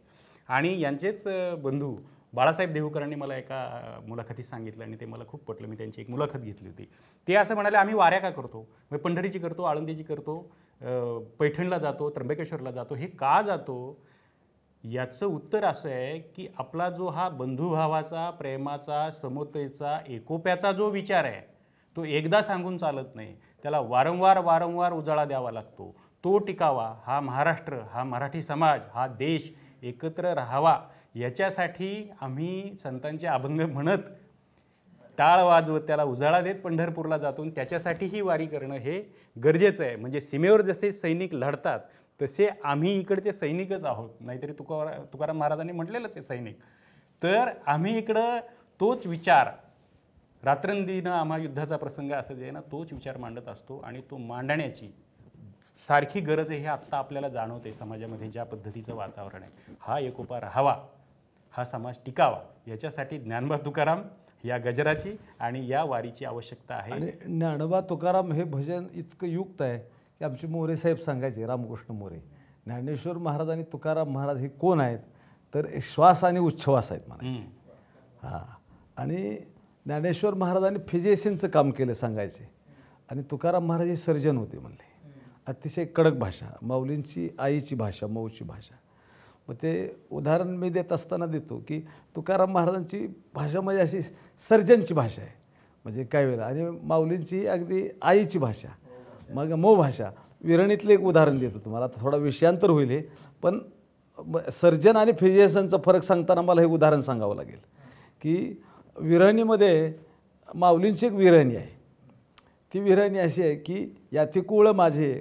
आणि यांचेच बंधू बाळासाहेब देहूकरांनी मला एका मुलाखतीत सांगितलं आणि ते मला खूप पटलं. मी त्यांची एक मुलाखत घेतली होती. ते असं म्हणाले, आम्ही वाऱ्या का करतो, मग पंढरीची करतो, आळंदीची करतो, पैठणला जातो, त्र्यंबकेश्वरला जातो. हे का जातो याचं उत्तर असं आहे की आपला जो हा बंधुभावाचा, प्रेमाचा, समतेचा, एकोप्याचा जो विचार आहे तो एकदा सांगून चालत नाही, त्याला वारंवार उजाळा द्यावा लागतो. तो टिकावा, हा महाराष्ट्र, हा मराठी समाज, हा देश एकत्र राहावा याच्यासाठी आम्ही संतांचे अभंग म्हणत टाळ वाजवत त्याला उजाळा देत पंढरपूरला जातो. त्याच्यासाठी ही वारी करणं हे गरजेचं आहे. म्हणजे सीमेवर जसे सैनिक लढतात तसे आम्ही इकडचे सैनिकच आहोत. नाहीतरी तुकाराम महाराजांनी म्हटलेलंच आहे सैनिक. तर आम्ही इकडं तोच विचार रात्रंदिनं आम्हा युद्धाचा प्रसंग असं जे आहे ना तोच विचार मांडत असतो, आणि तो मांडण्याची सारखी गरज आहे हे आत्ता आपल्याला जाणवते समाजामध्ये ज्या पद्धतीचं वातावरण आहे. हा एकोपा राहावा, हा समाज टिकावा, याच्यासाठी ज्ञानोबा तुकाराम या गजराची आणि या वारीची आवश्यकता आहे. आणि ज्ञानोबा तुकाराम हे भजन इतकं युक्त आहे की आमचे मोरे साहेब सांगायचे, रामकृष्ण मोरे, ज्ञानेश्वर महाराज आणि तुकाराम महाराज हे कोण आहेत तर श्वास आणि उच्छ्वास आहेत म्हणायचे. हां, आणि ज्ञानेश्वर महाराजांनी फिजिशियनचं काम केलं सांगायचे, आणि तुकाराम महाराज हे सर्जन होते म्हणले. अतिशय कडक भाषा, माऊलींची आईची भाषा, मऊची भाषा. मग ते उदाहरण मी देत असताना देतो की तुकाराम महाराजांची भाषा म्हणजे अशी सर्जनची भाषा आहे, म्हणजे काय वेळेला, आणि माऊलींची अगदी आईची भाषा, मग मऊ भाषा. विरणीतलं एक उदाहरण देतो तुम्हाला, आता थोडा विषयांतर होईल हे, पण सर्जन आणि फिजिशियनचा फरक सांगताना मला हे उदाहरण सांगावं लागेल की विरणीमध्ये माऊलींची एक विरणी आहे. ती विरणी अशी आहे की याती कुळ माझे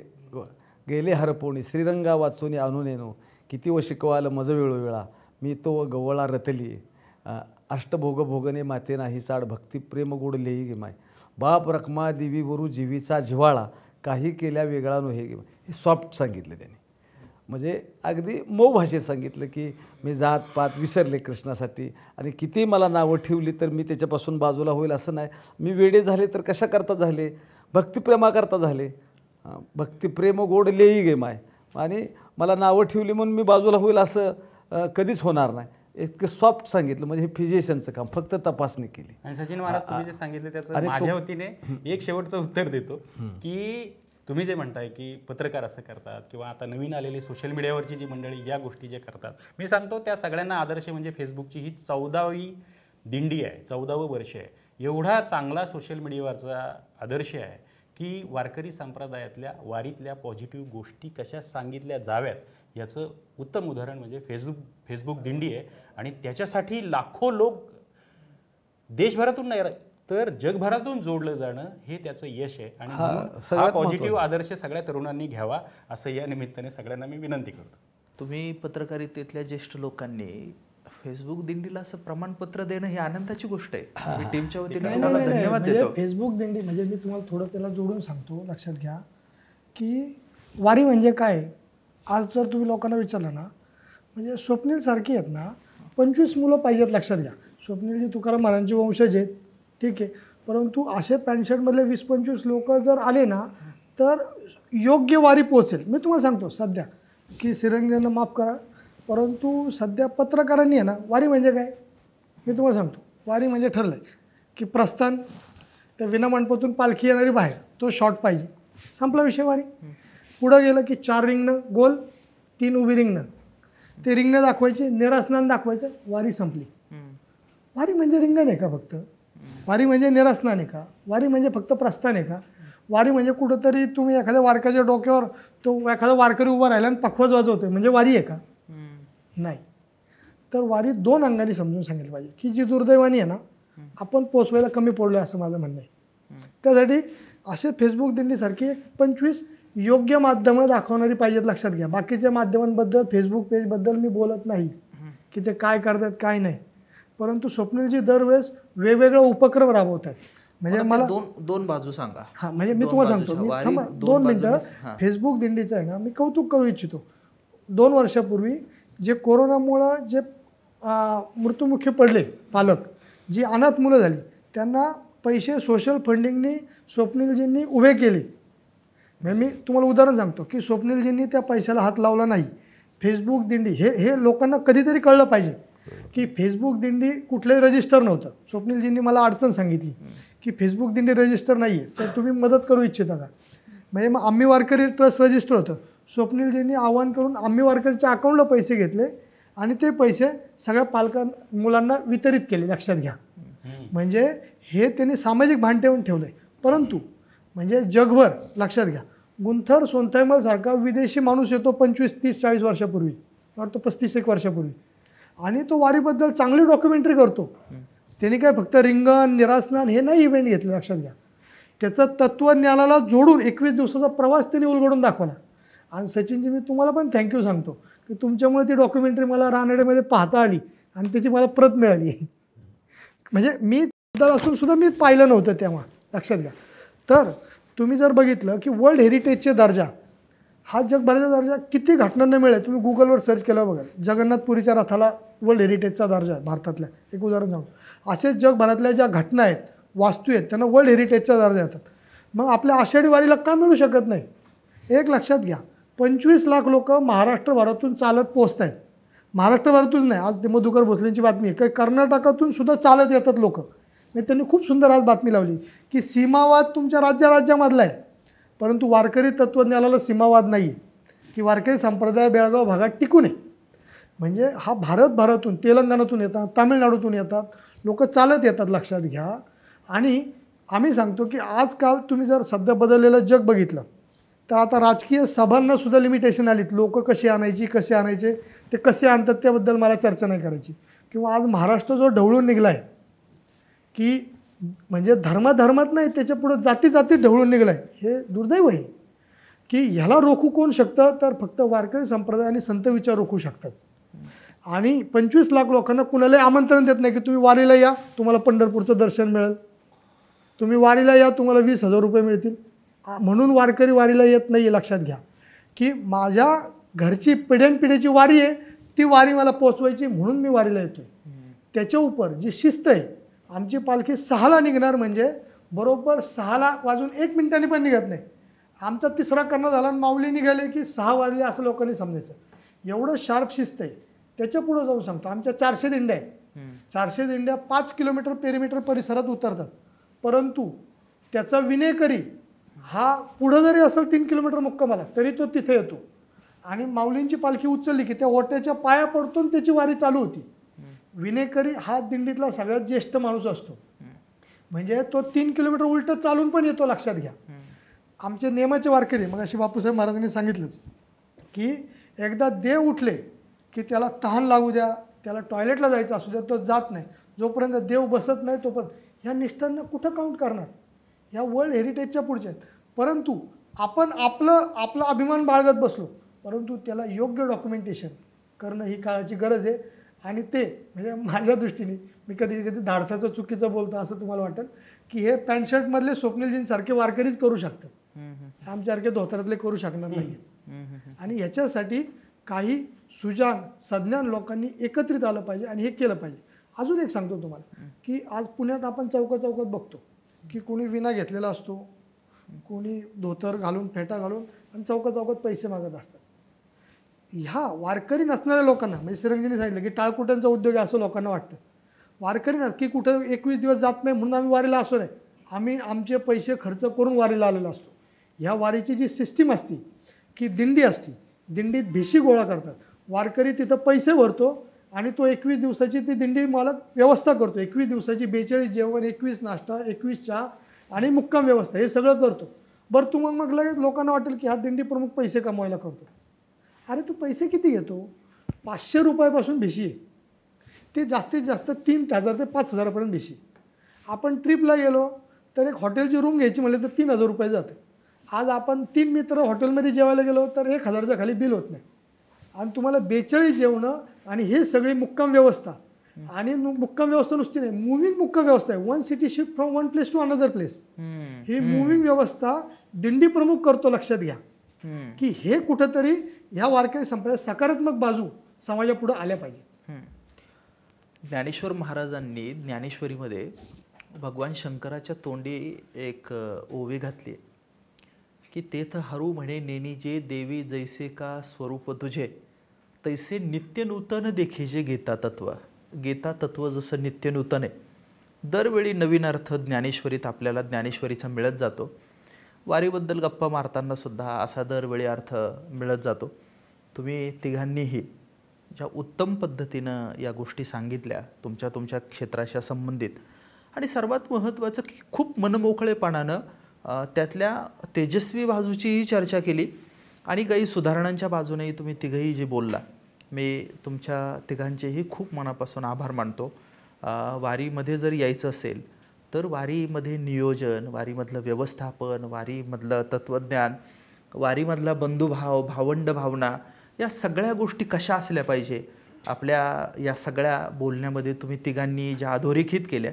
गेले हरपोणी श्रीरंगा वाचून आणून येनो किती व शिकवाल मज वेळोवेळा मी तो व गवळा रतली अष्टभोग भोगने माते नाही चाड भक्ती प्रेम गोड लेई गे माय बाप रखमा देवी गुरु जीवीचा जिव्हाळा काही केल्या वेगळा नो हे गे. हे सॉफ्ट सांगितलं त्यांनी, म्हणजे अगदी मऊ भाषेत सांगितलं की मी जात पात विसरले कृष्णासाठी, आणि किती मला नावं ठेवली तर मी त्याच्यापासून बाजूला होईल असं नाही. मी वेडे झाले तर कशा करता झाले, भक्तिप्रेमाकरता झाले, भक्तिप्रेम गोड लेई गे माय, आणि मला नावं ठेवली म्हणून मी बाजूला होईल असं कधीच होणार नाही. इतकं सॉफ्ट सांगितलं, म्हणजे हे फिजिशियनचं काम, फक्त तपासणी केली. आणि सचिन महाराज तुम्ही जे सांगितलं त्याचं माझ्या वतीने एक शेवटचं उत्तर देतो की तुम्ही जे म्हणताय की पत्रकार असं करतात किंवा आता नवीन आलेली सोशल मीडियावरची जी मंडळी या गोष्टी जे करतात, मी सांगतो त्या सगळ्यांना आदर्श म्हणजे फेसबुकची ही 14वी दिंडी आहे, 14वं वर्ष आहे. एवढा चांगला सोशल मीडियावरचा आदर्श आहे की वारकरी संप्रदायातल्या वारीतल्या पॉझिटिव्ह गोष्टी कशा सांगितल्या जाव्यात याचं उत्तम उदाहरण म्हणजे फेसबुक दिंडी आहे. आणि त्याच्यासाठी लाखो लोक देशभरातून नाही तर जगभरातून जोडलं जाणं हे त्याचं यश आहे. आणि हा पॉझिटिव्ह आदर्श सगळ्या तरुणांनी घ्यावा असं या निमित्ताने सगळ्यांना मी विनंती करतो. तुम्ही पत्रकारितेतल्या ज्येष्ठ लोकांनी फेसबुक दिंडीला असं प्रमाणपत्र देणं ही आनंदाची गोष्ट आहे. मी टीमच्या वतीने तुम्हाला धन्यवाद देतो. फेसबुक दिंडी म्हणजे मी तुम्हाला थोडं त्याला जोडून सांगतो, लक्षात घ्या की वारी म्हणजे काय. आज जर तुम्ही लोकांना विचारलं ना, म्हणजे स्वप्नील सारखी आहेत ना 25 मुलं पाहिजेत, लक्षात घ्या. स्वप्नीलजी तुकाराम महाराजांचे वंशज आहेत, ठीक आहे, परंतु असे पॅन्ट शर्टमधले 20-25 लोक जर आले ना तर योग्य वारी पोहोचेल. मी तुम्हाला सांगतो सध्या की श्रीरंगांना माफ करा, परंतु सध्या पत्रकारांनी आहे ना, वारी म्हणजे काय मी तुम्हाला सांगतो. वारी म्हणजे ठरलं आहे की प्रस्थान, त्या विनामंडपातून पालखी येणारी बाहेर, तो शॉर्ट पाहिजे, संपला विषय. वारी पुढं गेलं की 4 रिंगणं गोल, 3 उभी रिंगणं, ते रिंगणं दाखवायचे, निरासनान दाखवायचं, वारी संपली. वारी म्हणजे रिंगण आहे का फक्त? वारी म्हणजे निरासनान आहे का? वारी म्हणजे फक्त प्रस्थान आहे का? वारी म्हणजे कुठंतरी तुम्ही एखाद्या वारक्याच्या डोक्यावर तो एखादा वारकरी उभा राहिला आणि पखवाज वाजवतोय म्हणजे वारी आहे का? नाही. तर वारी 2 अंगाने समजून सांगितलं पाहिजे की जी दुर्दैवानी आहे ना आपण पोचवायला कमी पडलो आहे असं माझं म्हणणं आहे. त्यासाठी असे फेसबुक दिंडीसारखी 25 योग्य माध्यमं दाखवणारी पाहिजेत, लक्षात घ्या. बाकीच्या माध्यमांबद्दल, फेसबुक पेजबद्दल मी बोलत नाही की ते काय करतात काय नाही, परंतु स्वप्नीलजी दरवेळेस वेगवेगळे उपक्रम राबवतात. म्हणजे मला दोन बाजू सांगा. हां, म्हणजे मी तुम्हाला सांगतो, मी थांबा 2 मिनटं. फेसबुक दिंडीचं आहे ना, मी कौतुक करू इच्छितो. 2 वर्षापूर्वी जे कोरोनामुळं जे मृत्युमुखी पडले पालक, जी अनाथ मुलं झाली, त्यांना पैसे सोशल फंडिंगनी स्वप्नीलजींनी उभे केले. म्हणजे मी तुम्हाला उदाहरण सांगतो की स्वप्नीलजींनी त्या पैशाला हात लावला नाही. फेसबुक दिंडी हे लोकांना कधीतरी कळलं पाहिजे की फेसबुक दिंडी कुठलंही रजिस्टर नव्हतं. स्वप्नीलजींनी मला अडचण सांगितली की फेसबुक दिंडी रजिस्टर नाही आहे, तर तुम्ही मदत करू इच्छिता का? म्हणजे मग आम्ही वारकरी ट्रस्ट रजिस्टर होतं. स्वप्नीलजींनी आवाहन करून आम्ही वारकरीच्या अकाउंटला पैसे घेतले आणि ते पैसे सगळ्या मुलांना वितरित केले, लक्षात घ्या. म्हणजे हे त्यांनी सामाजिक भान ठेवून ठेवलं आहे. परंतु म्हणजे जगभर, लक्षात घ्या, गुंथर सोनथायमलसारखा विदेशी माणूस येतो 25, 30, 40 वर्षापूर्वी, वाटतं 35 वर्षापूर्वी, आणि तो वारीबद्दल चांगली डॉक्युमेंटरी करतो. त्यांनी काय फक्त रिंगण निरासनान हे नाही इव्हेंट घेतलं, लक्षात घ्या. त्याचं तत्त्वज्ञानाला जोडून 21 दिवसाचा प्रवास त्यांनी उलगडून दाखवला. आणि सचिनजी, मी तुम्हाला पण थँक्यू सांगतो की तुमच्यामुळे ती डॉक्युमेंटरी मला रानडेमध्ये पाहता आली आणि त्याची मला प्रत मिळाली. म्हणजे मी असून सुद्धा मी पाहिलं नव्हतं तेव्हा, लक्षात घ्या. तर तुम्ही जर बघितलं की वर्ल्ड हेरिटेजचे दर्जा हा जगभराचा दर्जा किती घटनांना मिळेल. तुम्ही गुगलवर सर्च केलं बघा, जगन्नाथपुरीच्या रथाला वर्ल्ड हेरिटेजचा दर्जा आहे भारतातल्या. एक उदाहरण सांगतो. असे जगभरातल्या ज्या घटना आहेत, वास्तू आहेत, त्यांना वर्ल्ड हेरिटेजचा दर्जा येतात. मग आपल्या आषाढी वारीला का मिळू शकत नाही? एक लक्षात घ्या, 25 लाख लोक महाराष्ट्रभरातून चालत पोहोचत आहेत. महाराष्ट्रभरातून नाही, आज ते मधुकर भोसलेंची बातमी आहे, काही कर्नाटकातून सुद्धा चालत येतात लोक. म्हणजे त्यांनी खूप सुंदर आज बातमी लावली की सीमावाद तुमच्या राज्यामधला आहे, परंतु वारकरी तत्त्वज्ञानाला सीमावाद नाही आहे, की वारकरी संप्रदाय बेळगाव भागात टिकू नये. म्हणजे हा भारतभरातून, तेलंगणातून येतात, तामिळनाडूतून येतात, लोक चालत येतात, लक्षात घ्या. आणि आम्ही सांगतो की आजकाल तुम्ही जर सध्या बदललेलं जग बघितलं तर आता राजकीय सभांना सुद्धा लिमिटेशन आलीत. लोक कशी आणायची, कसे आणायचे, ते कसे आणतात त्याबद्दल मला चर्चा नाही करायची. किंवा आज महाराष्ट्र जो ढवळून निघला आहे की म्हणजे धर्मात नाही, त्याच्या पुढं जाती ढवळून निघला आहे, हे दुर्दैव आहे. की ह्याला रोखू कोण शकतं? तर फक्त वारकरी संप्रदाय आणि संत विचार रोखू शकतात. आणि 25 लाख लोकांना कुणालाही आमंत्रण देत नाही की तुम्ही वारीला या, तुम्हाला पंढरपूरचं दर्शन मिळेल, तुम्ही वारीला या, तुम्हाला 20,000 रुपये मिळतील. म्हणून वारकरी वारीला येत नाही. लक्षात घ्या की माझ्या घरची पिढ्यानपिढीची वारी आहे, ती वारी मला पोचवायची म्हणून मी वारीला येतोय. त्याच्या उपर जी शिस्त आहे, आमची पालखी 6ला निघणार म्हणजे बरोबर 6ला वाजून 1 मिनिटांनी पण निघत नाही. आमचा 3रा करणं झाला आणि माऊली निघाले की 6 वाजले असं लोकांनी समजायचं. एवढं शार्प शिस्त आहे. त्याच्या पुढं जाऊन सांगतो, आमच्या 400 दिंड्या आहेत. 400 दिंड्या 5 किलोमीटर पेरिमीटर परिसरात उतरतात, परंतु त्याचा विनेकरी हा पुढं जरी असेल 3 किलोमीटर मुक्कामाला तरी तो तिथे येतो. आणि माऊलींची पालखी उचलली की त्या ओट्याच्या पाया पडतो आणि त्याची वारी चालू होती. विनेकरी हा दिंडीतला सगळ्यात ज्येष्ठ माणूस असतो. म्हणजे तो 3 किलोमीटर उलट चालून पण येतो. लक्षात घ्या, आमचे नेमाचे वारकरी, मग अशी बापूसाहेब महाराजांनी सांगितलंच की एकदा देव उठले की त्याला तहान लागू द्या, त्याला टॉयलेटला जायचं असू द्या, तो जात नाही. जोपर्यंत देव बसत नाही तोपर्यंत ह्या निष्ठांना कुठं काउंट करणार? ह्या वर्ल्ड हेरिटेजच्या पुढच्या आहेत. परंतु आपण आपला अभिमान बाळगत बसलो, परंतु त्याला योग्य डॉक्युमेंटेशन करणं ही काळाची गरज आहे. आणि ते म्हणजे माझ्या दृष्टीने, मी कधी धाडसाचं चुकीचं बोलतो असं तुम्हाला वाटेल की हे पॅन्ट शर्टमधले स्वप्नीलजींसारखे वारकरीच करू शकतात, आमच्यासारखे धोत्रातले करू शकणार नाही. आणि ह्याच्यासाठी काही सुजान सज्ञान लोकांनी एकत्रित आलं पाहिजे आणि हे केलं पाहिजे. अजून एक सांगतो तुम्हाला की आज पुण्यात आपण चौकात बघतो की कोणी विना घेतलेला असतो, कोणी धोतर घालून, फेटा घालून आणि चौकात पैसे मागत असतात. ह्या वारकरी नसणाऱ्या लोकांना, म्हणजे श्रीरंगजींनी सांगितलं की टाळकुट्यांचा उद्योग आहे असं लोकांना वाटतं. वारकरी की कुठं 21 दिवस जात नाही म्हणून आम्ही वारीला असो नाही, आम्ही आमचे पैसे खर्च करून वारीला आलेलो असतो. ह्या वारीची जी सिस्टीम असती की दिंडी असती, दिंडीत भिशी गोळा करतात, वारकरी तिथं पैसे भरतो आणि तो 21 दिवसाची ती दिंडी मालक व्यवस्था करतो. 21 दिवसाची 42 जेवण, 21 नाश्ता, 21 चहा आणि मुक्काम व्यवस्था हे सगळं करतो. बरं तुम्हाला मग लगेच लोकांना वाटेल की हा दिंडी प्रमुख पैसे कमवायला करतो. अरे तू पैसे किती घेतो? 500 रुपयापासून भिशी आहे, ते जास्तीत जास्त 3,000 ते 5,000पर्यंत भिशी. आपण ट्रिपला गेलो तर एक हॉटेलची रूम घ्यायची म्हणले तर 3,000 रुपये जाते. आज आपण 3 मित्र हॉटेलमध्ये जेवायला गेलो तर 1,000च्या खाली बिल होत नाही. आणि तुम्हाला 42 जेवणं आणि हे सगळी मुक्काम व्यवस्था. आणि मुक्काम व्यवस्था नुसती नाही, मूव्हिंग मुक्काम व्यवस्था आहे. 1 city shift from 1 place to another place. ही मूव्हिंग व्यवस्था दिंडी प्रमुख करतो. लक्षात घ्या की हे कुठंतरी ह्या वारकरी संप्रदायात सकारात्मक बाजू समाजापुढे आल्या पाहिजे. ज्ञानेश्वर महाराजांनी ज्ञानेश्वरीमध्ये भगवान शंकराच्या तोंडी एक ओवी घातली की तेथ हरू म्हणे नेनी जे देवी जैसे का स्वरूप तुझे तैसे नित्य नूतन देखी जे गीता तत्व जसं नित्य नूतन आहे. दरवेळी नवीन अर्थ ज्ञानेश्वरीत आपल्याला ज्ञानेश्वरीचा मिळत जातो. वारीबद्दल गप्पा मारताना सुद्धा असा दरवेळी अर्थ मिळत जातो. तुम्ही तिघांनीही ज्या उत्तम पद्धतीनं या गोष्टी सांगितल्या तुमच्या क्षेत्राच्या संबंधित, आणि सर्वात महत्त्वाचं की खूप मनमोकळेपणानं त्यातल्या तेजस्वी बाजूचीही चर्चा केली आणि काही सुधारणांच्या बाजूनेही तुम्ही तिघंही जे बोलला, मी तुमच्या तिघांचेही खूप मनापासून आभार मानतो. वारीमध्ये जर यायचं असेल तर वारीमध्ये नियोजन, वारीमधलं व्यवस्थापन, वारीमधलं तत्त्वज्ञान, वारीमधला बंधुभाव, भावंड भावना, या सगळ्या गोष्टी कशा असल्या पाहिजे आपल्या या सगळ्या बोलण्यामध्ये तुम्ही तिघांनी ज्या अधोरेखित केल्या,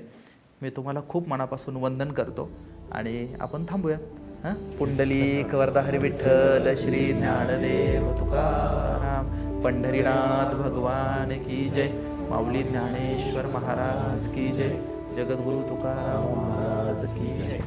मी तुम्हाला खूप मनापासून वंदन करतो आणि आपण थांबूया. पुंडलिक वरदा हरी विठ्ठल श्री ज्ञानदेव तुकाराम, पंढरीनाथ भगवान की जय, माऊली ज्ञानेश्वर महाराज की जय, जगद्गुरु तुकाराम महाराज की जय.